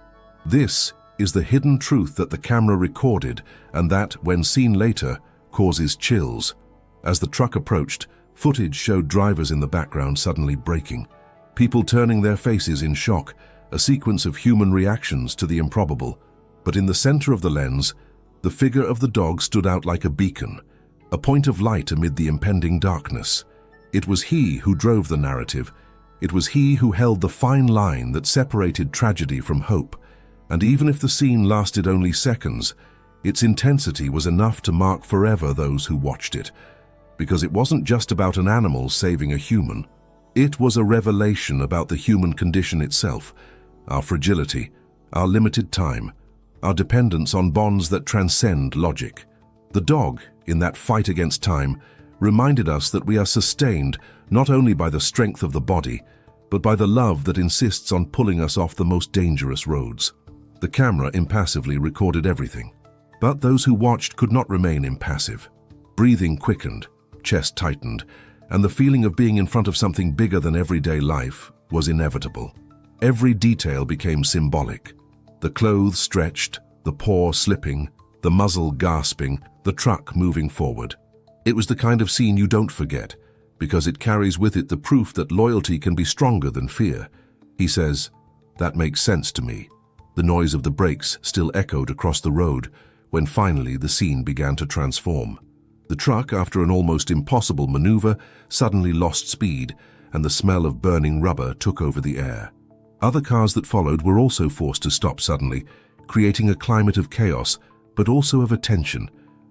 This is the hidden truth that the camera recorded and that, when seen later, causes chills. As the truck approached, footage showed drivers in the background suddenly braking, people turning their faces in shock, a sequence of human reactions to the improbable. But in the center of the lens, the figure of the dog stood out like a beacon, a point of light amid the impending darkness. It was he who drove the narrative. It was he who held the fine line that separated tragedy from hope. And even if the scene lasted only seconds, its intensity was enough to mark forever those who watched it. Because it wasn't just about an animal saving a human. It was a revelation about the human condition itself, our fragility, our limited time, our dependence on bonds that transcend logic. The dog, in that fight against time, reminded us that we are sustained not only by the strength of the body, but by the love that insists on pulling us off the most dangerous roads. The camera impassively recorded everything. But those who watched could not remain impassive. Breathing quickened, chest tightened, and the feeling of being in front of something bigger than everyday life was inevitable. Every detail became symbolic. The clothes stretched, the paw slipping, the muzzle gasping, the truck moving forward. It was the kind of scene you don't forget, because it carries with it the proof that loyalty can be stronger than fear. He says, "That makes sense to me." The noise of the brakes still echoed across the road when finally the scene began to transform. The truck, after an almost impossible maneuver, suddenly lost speed, and the smell of burning rubber took over the air. Other cars that followed were also forced to stop suddenly, creating a climate of chaos, but also of attention.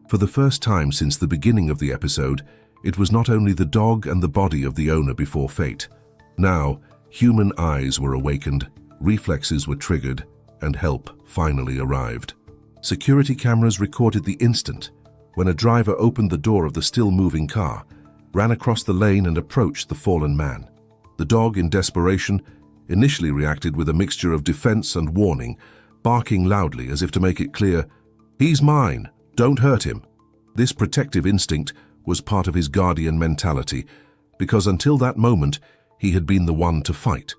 For the first time since the beginning of the episode, it was not only the dog and the body of the owner before fate. Now, Human eyes were awakened, reflexes were triggered, and help finally arrived. Security cameras recorded the instant when a driver opened the door of the still-moving car, ran across the lane and approached the fallen man. The dog, in desperation, initially reacted with a mixture of defense and warning, barking loudly as if to make it clear, "He's mine, don't hurt him." This protective instinct was part of his guardian mentality, because until that moment, he had been the one to fight,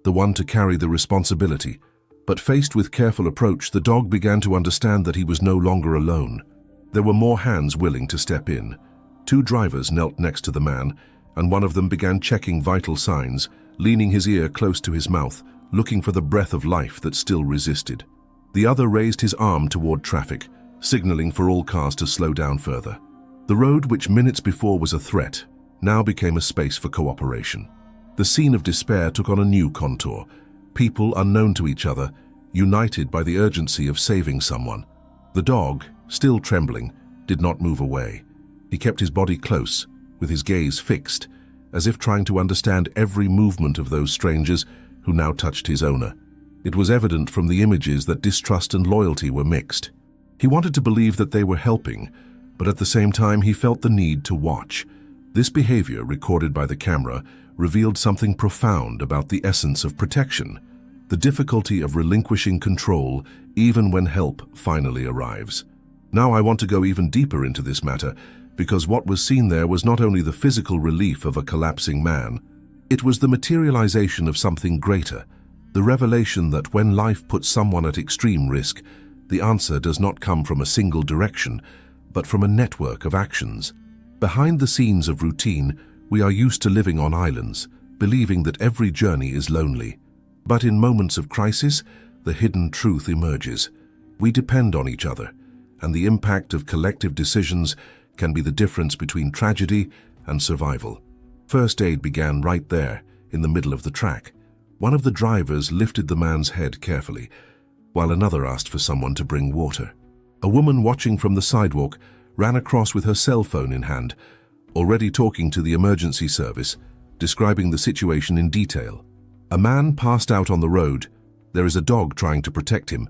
the one to carry the responsibility. But faced with careful approach, the dog began to understand that he was no longer alone. There were more hands willing to step in. 2 drivers knelt next to the man, and one of them began checking vital signs, leaning his ear close to his mouth, looking for the breath of life that still resisted. The other raised his arm toward traffic, signaling for all cars to slow down further. The road, which minutes before was a threat, now became a space for cooperation. The scene of despair took on a new contour. People unknown to each other, united by the urgency of saving someone. The dog, still trembling, did not move away. He kept his body close, with his gaze fixed, as if trying to understand every movement of those strangers who now touched his owner. It was evident from the images that distrust and loyalty were mixed. He wanted to believe that they were helping, but at the same time he felt the need to watch. This behavior, recorded by the camera, revealed something profound about the essence of protection, the difficulty of relinquishing control even when help finally arrives. Now I want to go even deeper into this matter, because what was seen there was not only the physical relief of a collapsing man, it was the materialization of something greater, the revelation that when life puts someone at extreme risk, the answer does not come from a single direction, but from a network of actions. Behind the scenes of routine, we are used to living on islands, believing that every journey is lonely. But in moments of crisis, the hidden truth emerges. We depend on each other, and the impact of collective decisions can be the difference between tragedy and survival. First aid began right there, in the middle of the track. One of the drivers lifted the man's head carefully, while another asked for someone to bring water. A woman watching from the sidewalk ran across with her cell phone in hand, already talking to the emergency service, describing the situation in detail. A man passed out on the road. There is a dog trying to protect him.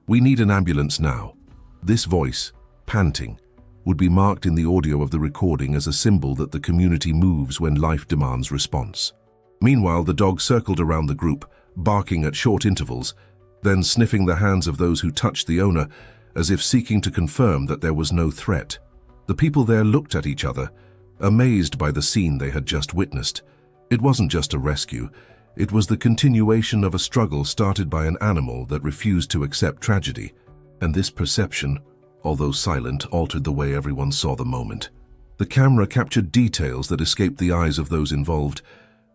We need an ambulance now. This voice, panting, would be marked in the audio of the recording as a symbol that the community moves when life demands response. Meanwhile, the dog circled around the group, barking at short intervals, then sniffing the hands of those who touched the owner, as if seeking to confirm that there was no threat. The people there looked at each other, amazed by the scene they had just witnessed. It wasn't just a rescue. It was the continuation of a struggle started by an animal that refused to accept tragedy. And this perception, although silent, altered the way everyone saw the moment. The camera captured details that escaped the eyes of those involved.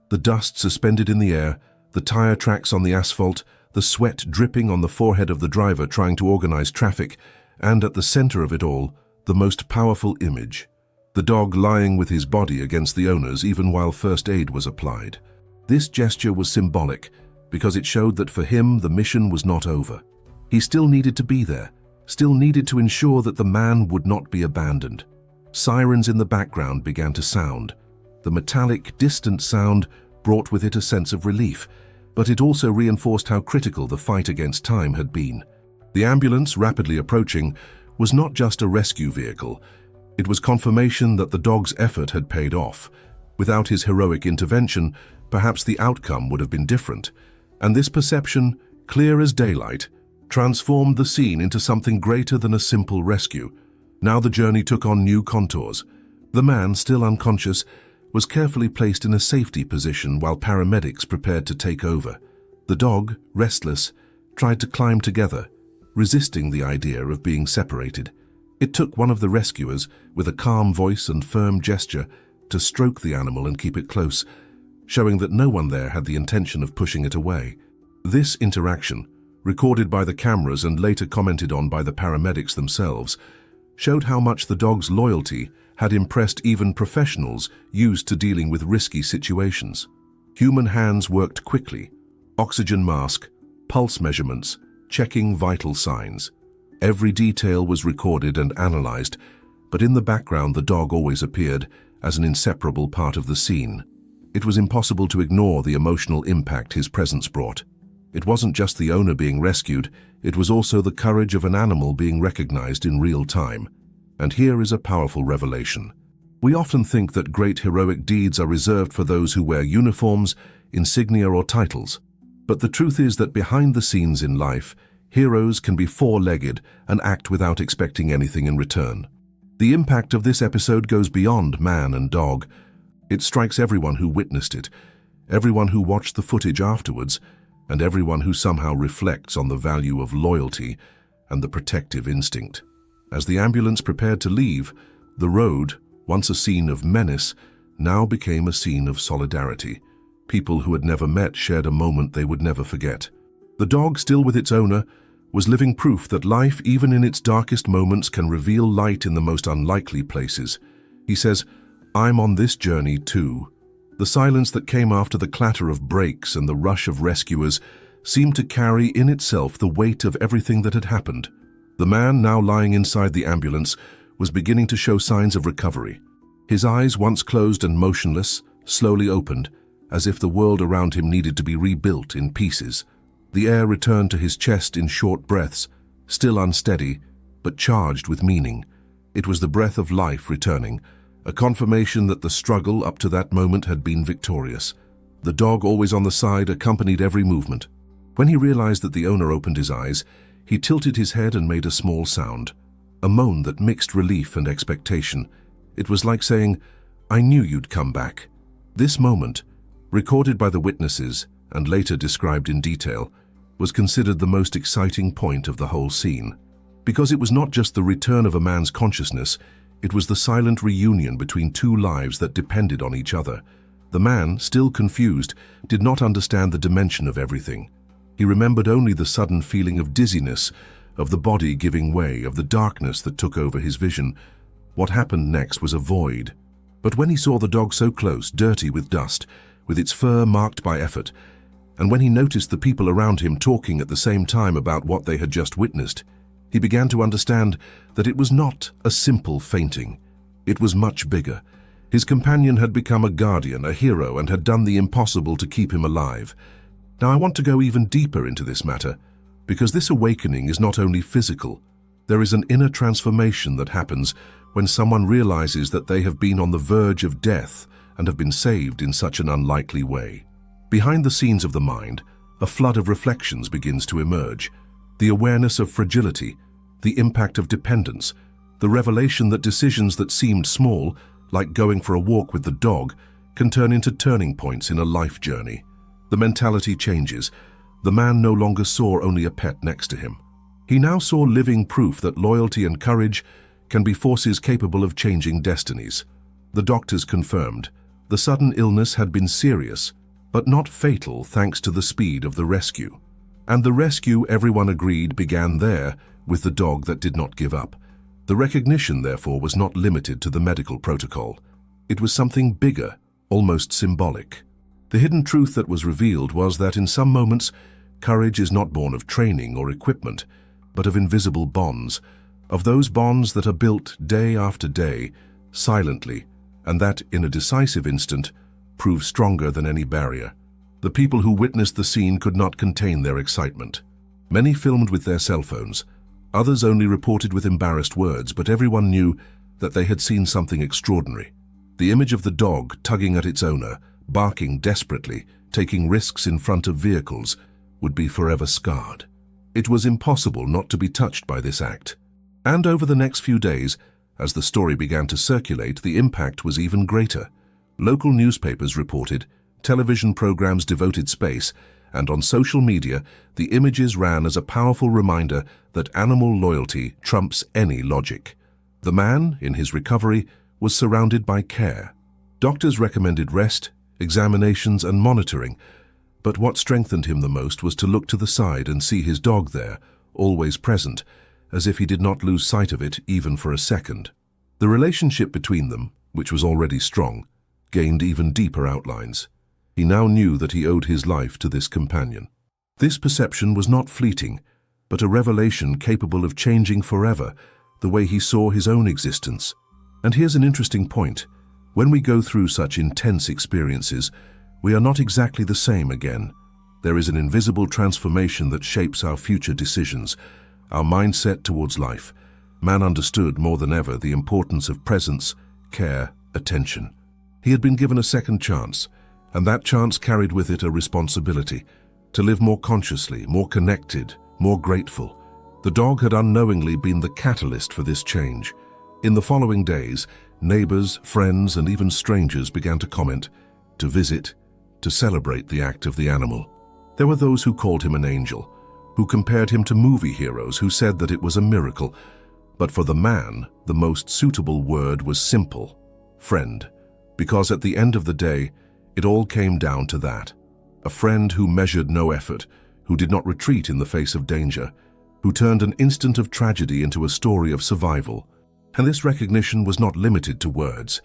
The dust suspended in the air, the tire tracks on the asphalt, the sweat dripping on the forehead of the driver trying to organize traffic, and at the center of it all, the most powerful image, the dog lying with his body against the owner's even while first aid was applied. This gesture was symbolic because it showed that for him the mission was not over. He still needed to be there, still needed to ensure that the man would not be abandoned. Sirens in the background began to sound. The metallic, distant sound brought with it a sense of relief, but it also reinforced how critical the fight against time had been. The ambulance, rapidly approaching, was not just a rescue vehicle. It was confirmation that the dog's effort had paid off. Without his heroic intervention, perhaps the outcome would have been different. And this perception, clear as daylight, transformed the scene into something greater than a simple rescue. Now the journey took on new contours. The man, still unconscious, was carefully placed in a safety position while paramedics prepared to take over. The dog, restless, tried to climb together, resisting the idea of being separated. It took one of the rescuers, with a calm voice and firm gesture, to stroke the animal and keep it close, showing that no one there had the intention of pushing it away. This interaction, recorded by the cameras and later commented on by the paramedics themselves, showed how much the dog's loyalty had impressed even professionals used to dealing with risky situations. Human hands worked quickly, oxygen mask, pulse measurements, checking vital signs. Every detail was recorded and analyzed, but in the background the dog always appeared as an inseparable part of the scene. It was impossible to ignore the emotional impact his presence brought. It wasn't just the owner being rescued, it was also the courage of an animal being recognized in real time. And here is a powerful revelation. We often think that great heroic deeds are reserved for those who wear uniforms, insignia, or titles. But the truth is that behind the scenes in life, heroes can be four-legged and act without expecting anything in return. The impact of this episode goes beyond man and dog. It strikes everyone who witnessed it, everyone who watched the footage afterwards, and everyone who somehow reflects on the value of loyalty and the protective instinct. As the ambulance prepared to leave, the road, once a scene of menace, now became a scene of solidarity. People who had never met shared a moment they would never forget. The dog, still with its owner, was living proof that life, even in its darkest moments, can reveal light in the most unlikely places. He says, "I'm on this journey too." The silence that came after the clatter of brakes and the rush of rescuers seemed to carry in itself the weight of everything that had happened. The man, now lying inside the ambulance, was beginning to show signs of recovery. His eyes, once closed and motionless, slowly opened, as if the world around him needed to be rebuilt in pieces. The air returned to his chest in short breaths, still unsteady, but charged with meaning. It was the breath of life returning, a confirmation that the struggle up to that moment had been victorious. The dog, always on the side, accompanied every movement. When he realized that the owner opened his eyes, he tilted his head and made a small sound, a moan that mixed relief and expectation. It was like saying, "I knew you'd come back." This moment, recorded by the witnesses and later described in detail, was considered the most exciting point of the whole scene. Because it was not just the return of a man's consciousness, it was the silent reunion between two lives that depended on each other. The man, still confused, did not understand the dimension of everything. He remembered only the sudden feeling of dizziness, of the body giving way, of the darkness that took over his vision. What happened next was a void. But when he saw the dog so close, dirty with dust, with its fur marked by effort, and when he noticed the people around him talking at the same time about what they had just witnessed, he began to understand that it was not a simple fainting. It was much bigger. His companion had become a guardian, a hero, and had done the impossible to keep him alive. Now I want to go even deeper into this matter, because this awakening is not only physical. There is an inner transformation that happens when someone realizes that they have been on the verge of death and have been saved in such an unlikely way. Behind the scenes of the mind, a flood of reflections begins to emerge. The awareness of fragility, the impact of dependence, the revelation that decisions that seemed small, like going for a walk with the dog, can turn into turning points in a life journey. The mentality changes. The man no longer saw only a pet next to him. He now saw living proof that loyalty and courage can be forces capable of changing destinies. The doctors confirmed the sudden illness had been serious, but not fatal thanks to the speed of the rescue. And the rescue, everyone agreed, began there with the dog that did not give up. The recognition, therefore, was not limited to the medical protocol. It was something bigger, almost symbolic. The hidden truth that was revealed was that in some moments, courage is not born of training or equipment, but of invisible bonds, of those bonds that are built day after day, silently, and that, in a decisive instant, prove stronger than any barrier. The people who witnessed the scene could not contain their excitement. Many filmed with their cell phones. Others only reported with embarrassed words, but everyone knew that they had seen something extraordinary. The image of the dog tugging at its owner, barking desperately, taking risks in front of vehicles, would be forever scarred. It was impossible not to be touched by this act. And over the next few days, as the story began to circulate, the impact was even greater. Local newspapers reported, television programs devoted space, and on social media, the images ran as a powerful reminder that animal loyalty trumps any logic. The man, in his recovery, was surrounded by care. Doctors recommended rest, examinations, and monitoring, but what strengthened him the most was to look to the side and see his dog there, always present, as if he did not lose sight of it even for a second. The relationship between them, which was already strong, gained even deeper outlines. He now knew that he owed his life to this companion. This perception was not fleeting, but a revelation capable of changing forever the way he saw his own existence. And here's an interesting point. When we go through such intense experiences, we are not exactly the same again. There is an invisible transformation that shapes our future decisions, our mindset towards life. Man understood more than ever the importance of presence, care, attention. He had been given a second chance, and that chance carried with it a responsibility to live more consciously, more connected, more grateful. The dog had unknowingly been the catalyst for this change. In the following days, neighbors, friends, and even strangers began to comment, to visit, to celebrate the act of the animal. There were those who called him an angel, who compared him to movie heroes, who said that it was a miracle. But for the man, the most suitable word was simple: friend. Because at the end of the day, it all came down to that. A friend who measured no effort, who did not retreat in the face of danger, who turned an instant of tragedy into a story of survival. And this recognition was not limited to words.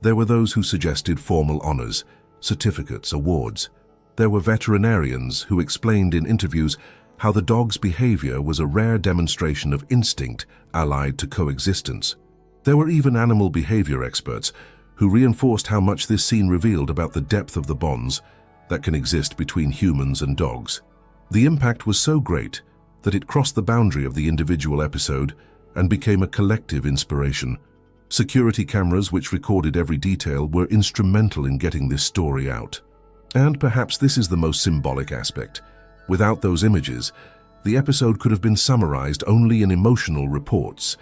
There were those who suggested formal honors, certificates, awards. There were veterinarians who explained in interviews how the dog's behavior was a rare demonstration of instinct allied to coexistence. There were even animal behavior experts who reinforced how much this scene revealed about the depth of the bonds that can exist between humans and dogs. The impact was so great that it crossed the boundary of the individual episode and became a collective inspiration. Security cameras which recorded every detail were instrumental in getting this story out. And perhaps this is the most symbolic aspect. Without those images, the episode could have been summarized only in emotional reports.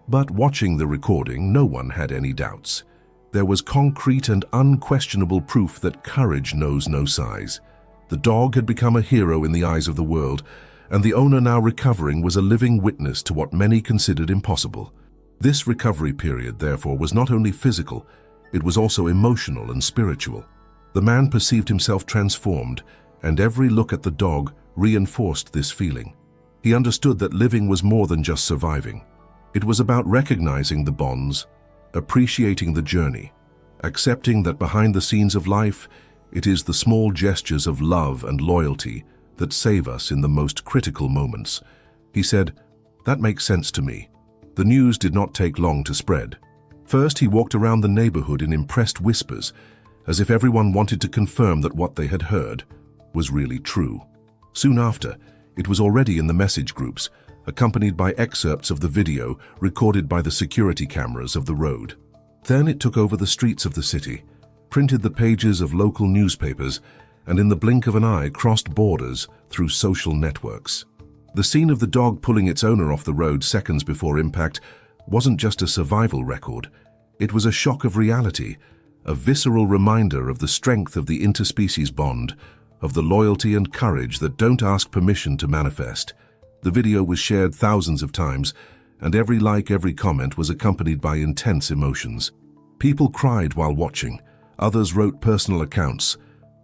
But watching the recording, no one had any doubts. There was concrete and unquestionable proof that courage knows no size. The dog had become a hero in the eyes of the world, and the owner, now recovering, was a living witness to what many considered impossible. This recovery period, therefore, was not only physical, it was also emotional and spiritual. The man perceived himself transformed, and every look at the dog reinforced this feeling. He understood that living was more than just surviving. It was about recognizing the bonds, appreciating the journey, accepting that behind the scenes of life, it is the small gestures of love and loyalty that save us in the most critical moments. He said, "That makes sense to me." The news did not take long to spread. First, he walked around the neighborhood in impressed whispers, as if everyone wanted to confirm that what they had heard was really true. Soon after, it was already in the message groups, accompanied by excerpts of the video recorded by the security cameras of the road. Then it took over the streets of the city, printed the pages of local newspapers, and in the blink of an eye crossed borders through social networks. The scene of the dog pulling its owner off the road seconds before impact wasn't just a survival record. It was a shock of reality, a visceral reminder of the strength of the interspecies bond, of the loyalty and courage that don't ask permission to manifest. The video was shared thousands of times, and every like, every comment was accompanied by intense emotions. People cried while watching. Others wrote personal accounts.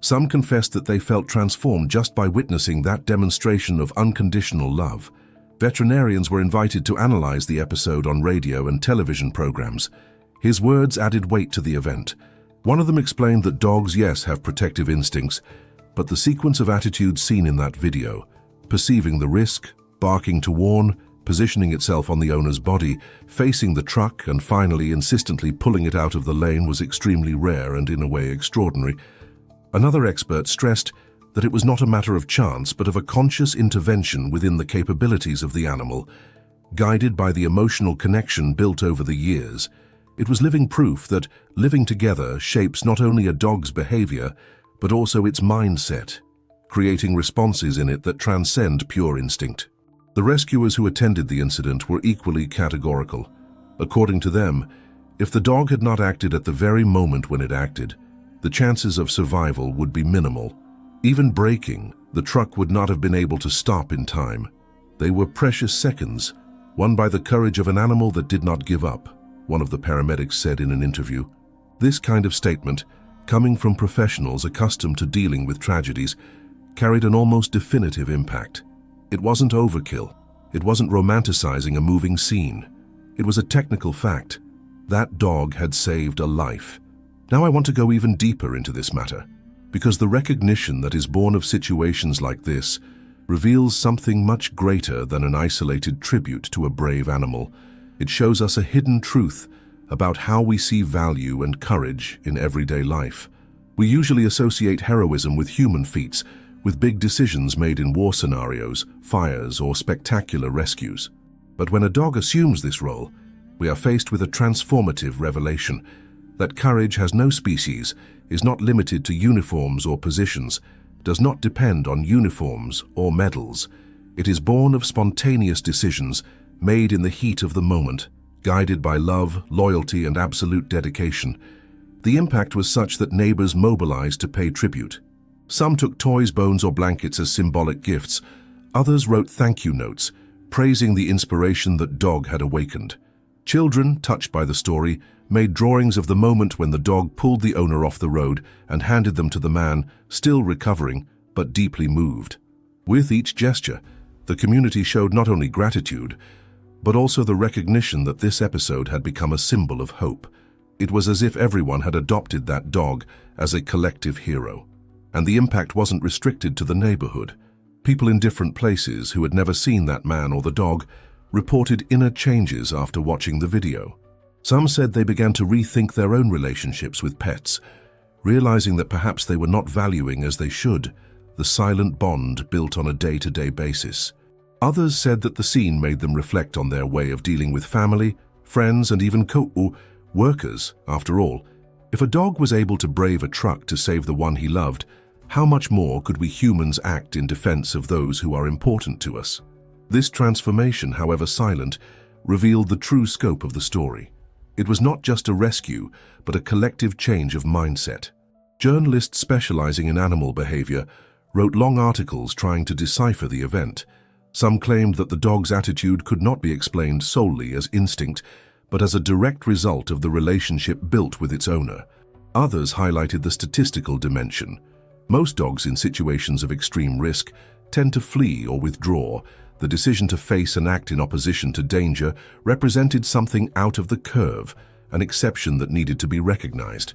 Some confessed that they felt transformed just by witnessing that demonstration of unconditional love. Veterinarians were invited to analyze the episode on radio and television programs. His words added weight to the event. One of them explained that dogs, yes, have protective instincts, but the sequence of attitudes seen in that video, perceiving the risk, barking to warn, positioning itself on the owner's body, facing the truck, and finally insistently pulling it out of the lane, was extremely rare and in a way extraordinary. Another expert stressed that it was not a matter of chance but of a conscious intervention within the capabilities of the animal. Guided by the emotional connection built over the years, it was living proof that living together shapes not only a dog's behavior but also its mindset, creating responses in it that transcend pure instinct. The rescuers who attended the incident were equally categorical. According to them, if the dog had not acted at the very moment when it acted, the chances of survival would be minimal. Even braking, the truck would not have been able to stop in time. They were precious seconds, won by the courage of an animal that did not give up, one of the paramedics said in an interview. This kind of statement, coming from professionals accustomed to dealing with tragedies, carried an almost definitive impact. It wasn't overkill. It wasn't romanticizing a moving scene. It was a technical fact. That dog had saved a life. Now I want to go even deeper into this matter, because the recognition that is born of situations like this reveals something much greater than an isolated tribute to a brave animal. It shows us a hidden truth about how we see value and courage in everyday life. We usually associate heroism with human feats, with big decisions made in war scenarios, fires, or spectacular rescues. But when a dog assumes this role, we are faced with a transformative revelation that courage has no species, is not limited to uniforms or positions, does not depend on uniforms or medals. It is born of spontaneous decisions made in the heat of the moment, guided by love, loyalty, and absolute dedication. The impact was such that neighbors mobilized to pay tribute. Some took toys, bones, or blankets as symbolic gifts. Others wrote thank you notes, praising the inspiration that dog had awakened. Children, touched by the story, made drawings of the moment when the dog pulled the owner off the road and handed them to the man, still recovering, but deeply moved. With each gesture, the community showed not only gratitude, but also the recognition that this episode had become a symbol of hope. It was as if everyone had adopted that dog as a collective hero. And the impact wasn't restricted to the neighborhood. People in different places who had never seen that man or the dog reported inner changes after watching the video. Some said they began to rethink their own relationships with pets, realizing that perhaps they were not valuing as they should the silent bond built on a day-to-day basis. Others said that the scene made them reflect on their way of dealing with family, friends, and even co-workers. After all, if a dog was able to brave a truck to save the one he loved, how much more could we humans act in defense of those who are important to us? This transformation, however silent, revealed the true scope of the story. It was not just a rescue, but a collective change of mindset. Journalists specializing in animal behavior wrote long articles trying to decipher the event. Some claimed that the dog's attitude could not be explained solely as instinct, but as a direct result of the relationship built with its owner. Others highlighted the statistical dimension. Most dogs in situations of extreme risk tend to flee or withdraw. The decision to face and act in opposition to danger represented something out of the curve, an exception that needed to be recognized.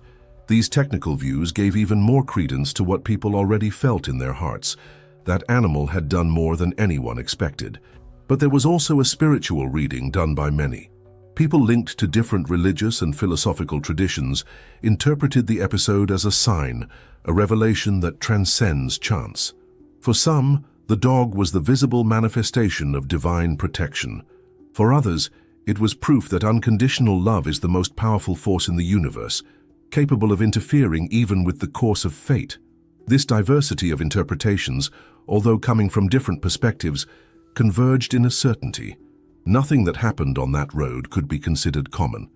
These technical views gave even more credence to what people already felt in their hearts. That animal had done more than anyone expected. But there was also a spiritual reading done by many. People linked to different religious and philosophical traditions interpreted the episode as a sign, a revelation that transcends chance. For some, the dog was the visible manifestation of divine protection. For others, it was proof that unconditional love is the most powerful force in the universe, capable of interfering even with the course of fate. This diversity of interpretations, although coming from different perspectives, converged in a certainty. Nothing that happened on that road could be considered common.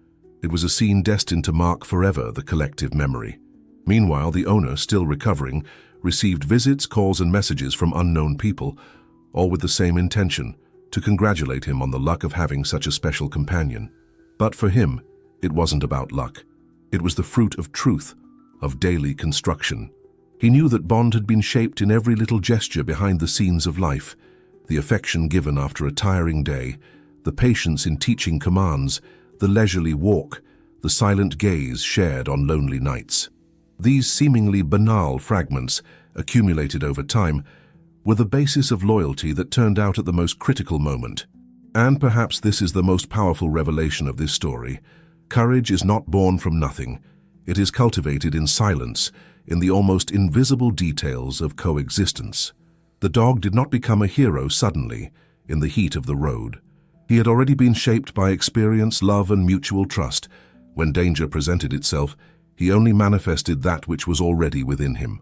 It was a scene destined to mark forever the collective memory. Meanwhile, the owner, still recovering, received visits, calls, and messages from unknown people, all with the same intention, to congratulate him on the luck of having such a special companion. But for him, it wasn't about luck. It was the fruit of truth, of daily construction. He knew that bond had been shaped in every little gesture behind the scenes of life, the affection given after a tiring day, the patience in teaching commands, the leisurely walk, the silent gaze shared on lonely nights. These seemingly banal fragments, accumulated over time, were the basis of loyalty that turned out at the most critical moment. And perhaps this is the most powerful revelation of this story. Courage is not born from nothing. It is cultivated in silence, in the almost invisible details of coexistence. The dog did not become a hero suddenly, in the heat of the road. He had already been shaped by experience, love, and mutual trust. When danger presented itself, he only manifested that which was already within him.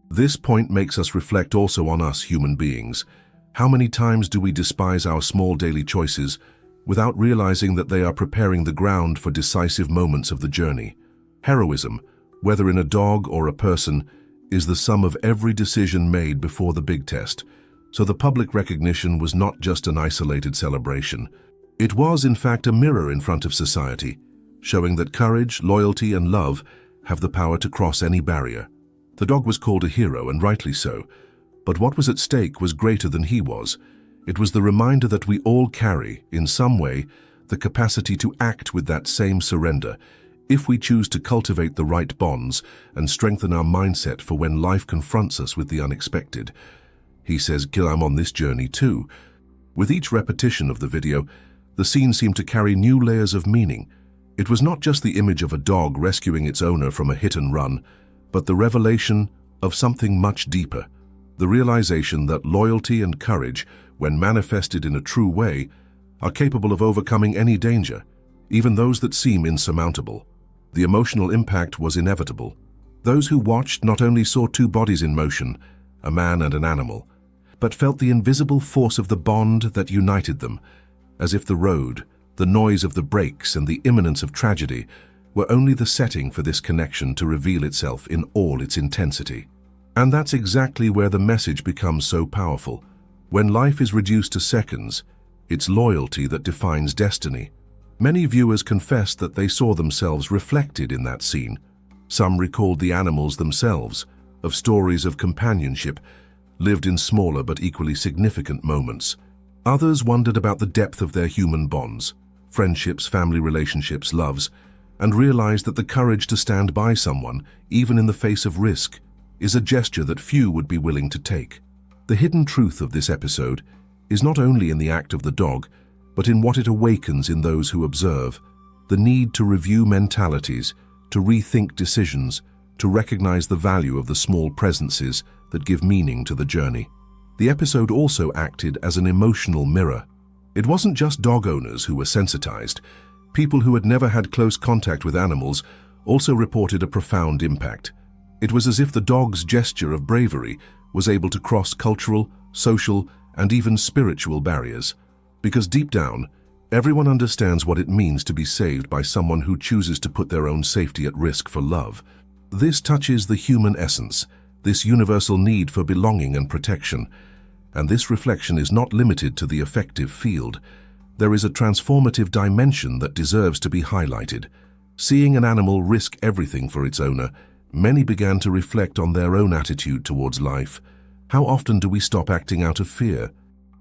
This point makes us reflect also on us human beings. How many times do we despise our small daily choices without realizing that they are preparing the ground for decisive moments of the journey? Heroism, whether in a dog or a person, is the sum of every decision made before the big test. So the public recognition was not just an isolated celebration. It was, in fact, a mirror in front of society, showing that courage, loyalty, and love have the power to cross any barrier. The dog was called a hero, and rightly so, but what was at stake was greater than he was. It was the reminder that we all carry, in some way, the capacity to act with that same surrender, if we choose to cultivate the right bonds and strengthen our mindset for when life confronts us with the unexpected. He says, I'm on this journey too. With each repetition of the video, the scene seemed to carry new layers of meaning. It was not just the image of a dog rescuing its owner from a hit and run, but the revelation of something much deeper, the realization that loyalty and courage, when manifested in a true way, are capable of overcoming any danger, even those that seem insurmountable. The emotional impact was inevitable. Those who watched not only saw two bodies in motion, a man and an animal, but felt the invisible force of the bond that united them, as if the road, the noise of the brakes, and the imminence of tragedy were only the setting for this connection to reveal itself in all its intensity. And that's exactly where the message becomes so powerful. When life is reduced to seconds, it's loyalty that defines destiny. Many viewers confessed that they saw themselves reflected in that scene. Some recalled the animals themselves, of stories of companionship, lived in smaller but equally significant moments. Others wondered about the depth of their human bonds, friendships, family relationships, loves, and realized that the courage to stand by someone, even in the face of risk, is a gesture that few would be willing to take. The hidden truth of this episode is not only in the act of the dog, but in what it awakens in those who observe, the need to review mentalities, to rethink decisions, to recognize the value of the small presences that give meaning to the journey. The episode also acted as an emotional mirror. It wasn't just dog owners who were sensitized. People who had never had close contact with animals also reported a profound impact. It was as if the dog's gesture of bravery was able to cross cultural, social, and even spiritual barriers. Because deep down, everyone understands what it means to be saved by someone who chooses to put their own safety at risk for love. This touches the human essence, this universal need for belonging and protection. And this reflection is not limited to the affective field. There is a transformative dimension that deserves to be highlighted. Seeing an animal risk everything for its owner, many began to reflect on their own attitude towards life. How often do we stop acting out of fear?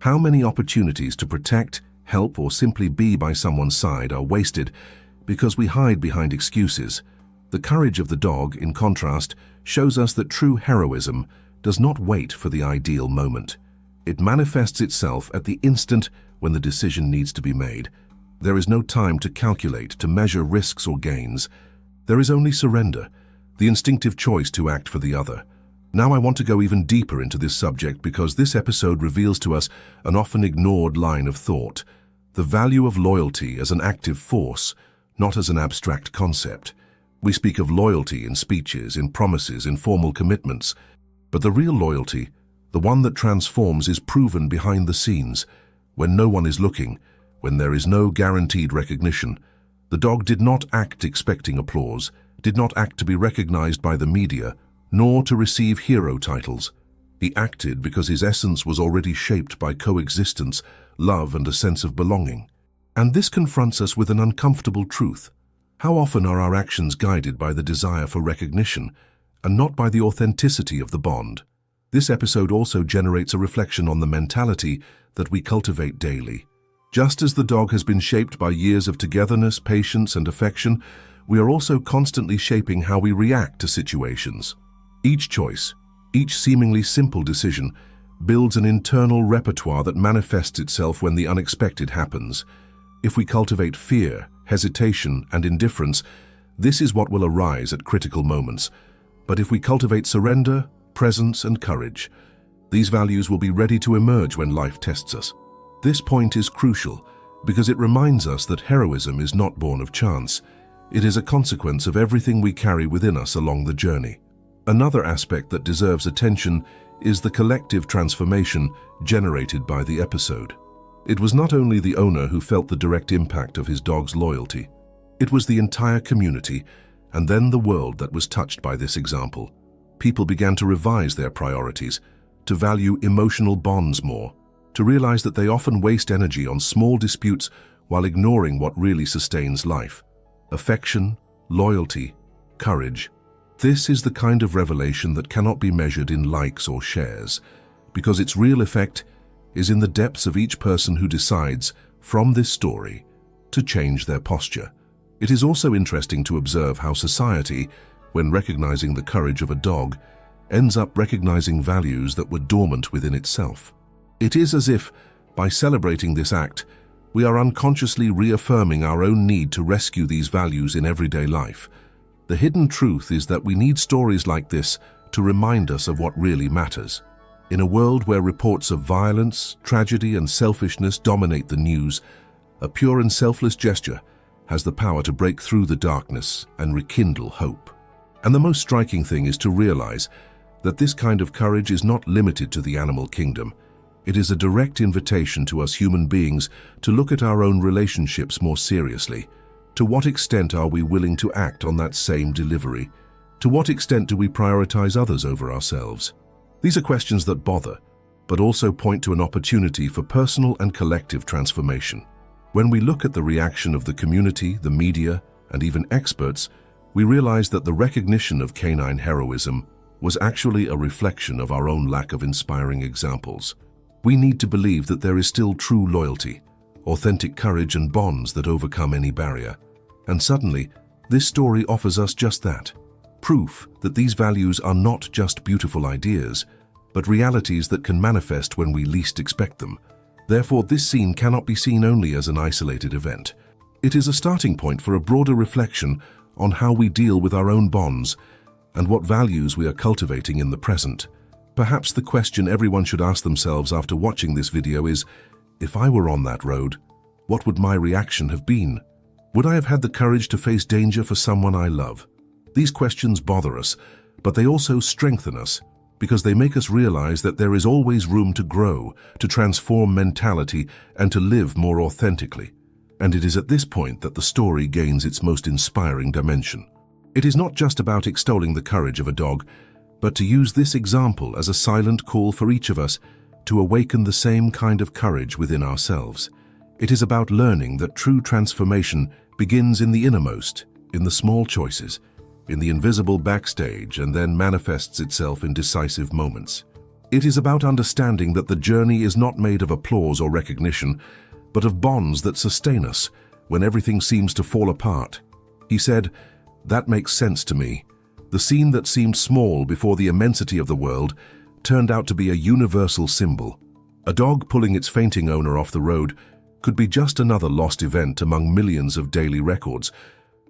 How many opportunities to protect, help, or simply be by someone's side are wasted because we hide behind excuses? The courage of the dog, in contrast, shows us that true heroism does not wait for the ideal moment. It manifests itself at the instant when the decision needs to be made. There is no time to calculate, to measure risks or gains. There is only surrender, the instinctive choice to act for the other. Now I want to go even deeper into this subject because this episode reveals to us an often ignored line of thought: the value of loyalty as an active force, not as an abstract concept. We speak of loyalty in speeches, in promises, in formal commitments, but the real loyalty, the one that transforms, is proven behind the scenes, when no one is looking, when there is no guaranteed recognition. The dog did not act expecting applause, did not act to be recognized by the media, nor to receive hero titles. He acted because his essence was already shaped by coexistence, love, and a sense of belonging. And this confronts us with an uncomfortable truth. How often are our actions guided by the desire for recognition, and not by the authenticity of the bond? This episode also generates a reflection on the mentality that we cultivate daily. Just as the dog has been shaped by years of togetherness, patience, and affection, we are also constantly shaping how we react to situations. Each choice, each seemingly simple decision, builds an internal repertoire that manifests itself when the unexpected happens. If we cultivate fear, hesitation, and indifference, this is what will arise at critical moments. But if we cultivate surrender, presence, and courage, these values will be ready to emerge when life tests us. This point is crucial because it reminds us that heroism is not born of chance. It is a consequence of everything we carry within us along the journey. Another aspect that deserves attention is the collective transformation generated by the episode. It was not only the owner who felt the direct impact of his dog's loyalty. It was the entire community, and then the world that was touched by this example. People began to revise their priorities, to value emotional bonds more, to realize that they often waste energy on small disputes while ignoring what really sustains life. Affection, loyalty, courage. This is the kind of revelation that cannot be measured in likes or shares, because its real effect is in the depths of each person who decides, from this story, to change their posture. It is also interesting to observe how society, when recognizing the courage of a dog, ends up recognizing values that were dormant within itself. It is as if, by celebrating this act, we are unconsciously reaffirming our own need to rescue these values in everyday life. The hidden truth is that we need stories like this to remind us of what really matters. In a world where reports of violence, tragedy, and selfishness dominate the news, a pure and selfless gesture has the power to break through the darkness and rekindle hope. And the most striking thing is to realize that this kind of courage is not limited to the animal kingdom. It is a direct invitation to us human beings to look at our own relationships more seriously. To what extent are we willing to act on that same delivery? To what extent do we prioritize others over ourselves? These are questions that bother, but also point to an opportunity for personal and collective transformation. When we look at the reaction of the community, the media, and even experts, we realize that the recognition of canine heroism was actually a reflection of our own lack of inspiring examples. We need to believe that there is still true loyalty, authentic courage, and bonds that overcome any barrier. And suddenly, this story offers us just that. Proof that these values are not just beautiful ideas, but realities that can manifest when we least expect them. Therefore, this scene cannot be seen only as an isolated event. It is a starting point for a broader reflection on how we deal with our own bonds and what values we are cultivating in the present. Perhaps the question everyone should ask themselves after watching this video is, if I were on that road, what would my reaction have been? Would I have had the courage to face danger for someone I love? These questions bother us, but they also strengthen us because they make us realize that there is always room to grow, to transform mentality, and to live more authentically. And it is at this point that the story gains its most inspiring dimension. It is not just about extolling the courage of a dog, but to use this example as a silent call for each of us to awaken the same kind of courage within ourselves. It is about learning that true transformation begins in the innermost, in the small choices, in the invisible backstage, and then manifests itself in decisive moments. It is about understanding that the journey is not made of applause or recognition, but of bonds that sustain us when everything seems to fall apart. He said, "That makes sense to me." The scene that seemed small before the immensity of the world turned out to be a universal symbol. A dog pulling its fainting owner off the road could be just another lost event among millions of daily records.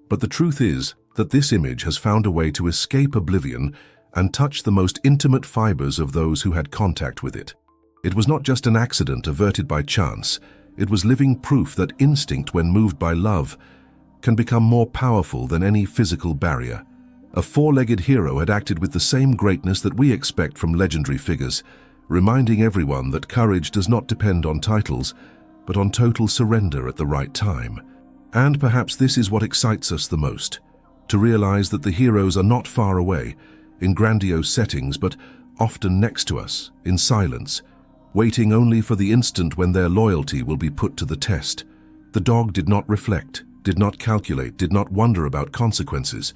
But the truth is that this image has found a way to escape oblivion and touch the most intimate fibers of those who had contact with it. It was not just an accident averted by chance. It was living proof that instinct, when moved by love, can become more powerful than any physical barrier. A four-legged hero had acted with the same greatness that we expect from legendary figures, reminding everyone that courage does not depend on titles, but on total surrender at the right time. And perhaps this is what excites us the most, to realize that the heroes are not far away, in grandiose settings, but often next to us, in silence, waiting only for the instant when their loyalty will be put to the test. The dog did not reflect, did not calculate, did not wonder about consequences.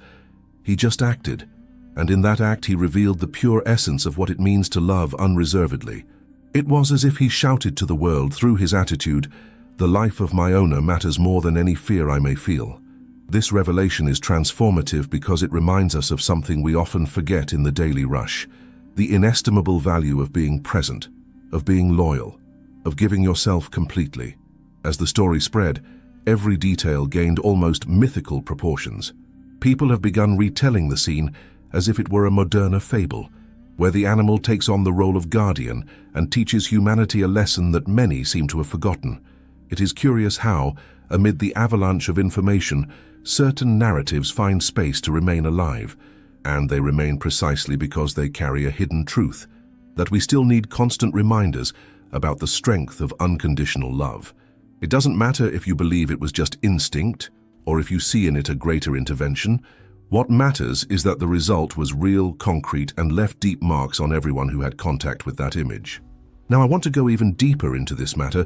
He just acted, and in that act he revealed the pure essence of what it means to love unreservedly. It was as if he shouted to the world through his attitude, "The life of my owner matters more than any fear I may feel." This revelation is transformative because it reminds us of something we often forget in the daily rush: the inestimable value of being present, of being loyal, of giving yourself completely. As the story spread, every detail gained almost mythical proportions. People have begun retelling the scene as if it were a moderner fable, where the animal takes on the role of guardian and teaches humanity a lesson that many seem to have forgotten. It is curious how, amid the avalanche of information, certain narratives find space to remain alive, and they remain precisely because they carry a hidden truth, that we still need constant reminders about the strength of unconditional love. It doesn't matter if you believe it was just instinct, or if you see in it a greater intervention. What matters is that the result was real, concrete, and left deep marks on everyone who had contact with that image. Now, I want to go even deeper into this matter,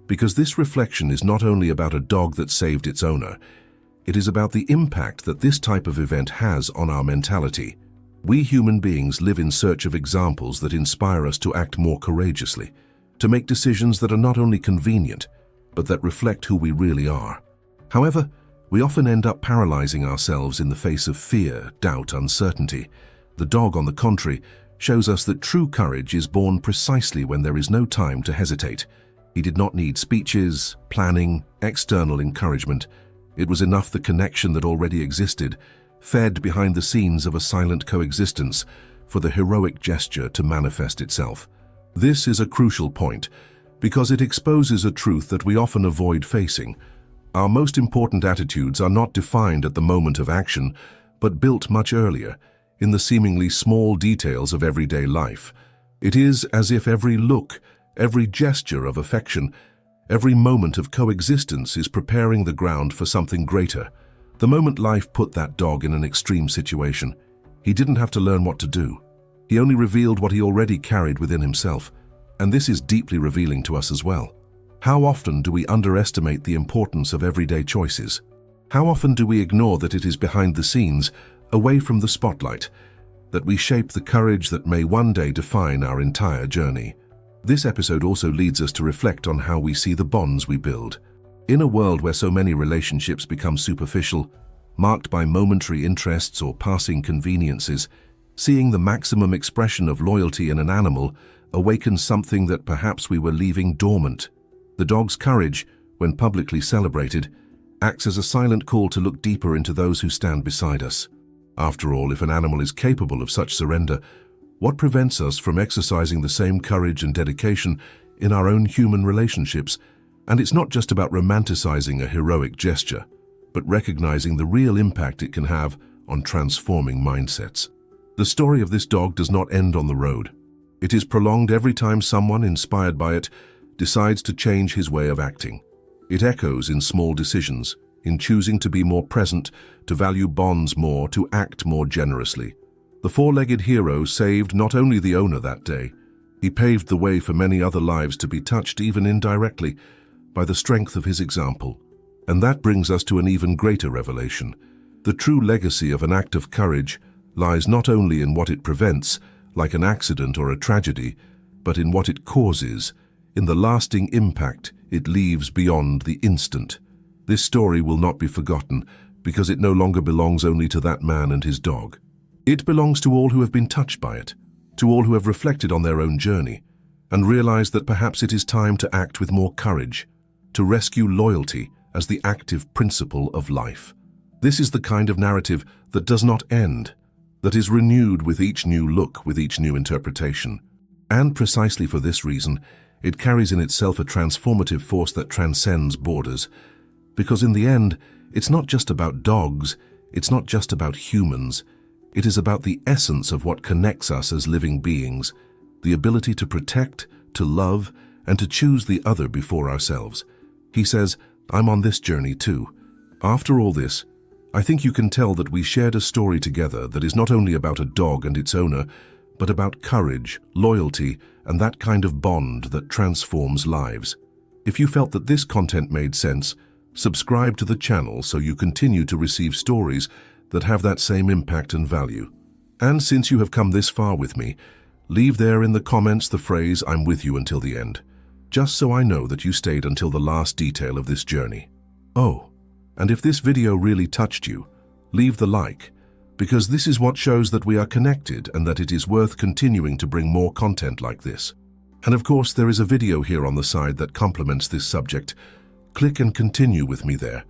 because this reflection is not only about a dog that saved its owner. It is about the impact that this type of event has on our mentality. We human beings live in search of examples that inspire us to act more courageously, to make decisions that are not only convenient, but that reflect who we really are. However, we often end up paralyzing ourselves in the face of fear, doubt, uncertainty. The dog, on the contrary, shows us that true courage is born precisely when there is no time to hesitate. He did not need speeches, planning, external encouragement. It was enough the connection that already existed, fed behind the scenes of a silent coexistence, for the heroic gesture to manifest itself. This is a crucial point, because it exposes a truth that we often avoid facing. Our most important attitudes are not defined at the moment of action, but built much earlier, in the seemingly small details of everyday life. It is as if every look, every gesture of affection, every moment of coexistence is preparing the ground for something greater. The moment life put that dog in an extreme situation, he didn't have to learn what to do. He only revealed what he already carried within himself. And this is deeply revealing to us as well. How often do we underestimate the importance of everyday choices? How often do we ignore that it is behind the scenes, away from the spotlight, that we shape the courage that may one day define our entire journey? This episode also leads us to reflect on how we see the bonds we build. In a world where so many relationships become superficial, marked by momentary interests or passing conveniences, seeing the maximum expression of loyalty in an animal awakens something that perhaps we were leaving dormant. The dog's courage, when publicly celebrated, acts as a silent call to look deeper into those who stand beside us. After all, if an animal is capable of such surrender, what prevents us from exercising the same courage and dedication in our own human relationships? And it's not just about romanticizing a heroic gesture, but recognizing the real impact it can have on transforming mindsets. The story of this dog does not end on the road. It is prolonged every time someone, inspired by it, decides to change his way of acting. It echoes in small decisions, in choosing to be more present, to value bonds more, to act more generously. The four-legged hero saved not only the owner that day, he paved the way for many other lives to be touched, even indirectly, by the strength of his example. And that brings us to an even greater revelation. The true legacy of an act of courage lies not only in what it prevents, like an accident or a tragedy, but in what it causes, in the lasting impact it leaves beyond the instant. This story will not be forgotten, because it no longer belongs only to that man and his dog. It belongs to all who have been touched by it, to all who have reflected on their own journey, and realized that perhaps it is time to act with more courage, to rescue loyalty as the active principle of life. This is the kind of narrative that does not end, that is renewed with each new look, with each new interpretation. And precisely for this reason, it carries in itself a transformative force that transcends borders. Because in the end, it's not just about dogs, it's not just about humans. It is about the essence of what connects us as living beings, the ability to protect, to love, and to choose the other before ourselves. He says, "I'm on this journey too." After all this, I think you can tell that we shared a story together that is not only about a dog and its owner, but about courage, loyalty, and that kind of bond that transforms lives. If you felt that this content made sense, subscribe to the channel so you continue to receive stories that have that same impact and value. And since you have come this far with me, leave there in the comments the phrase, "I'm with you until the end," just so I know that you stayed until the last detail of this journey. Oh, and if this video really touched you, leave the like, because this is what shows that we are connected and that it is worth continuing to bring more content like this. And of course, there is a video here on the side that complements this subject. Click and continue with me there.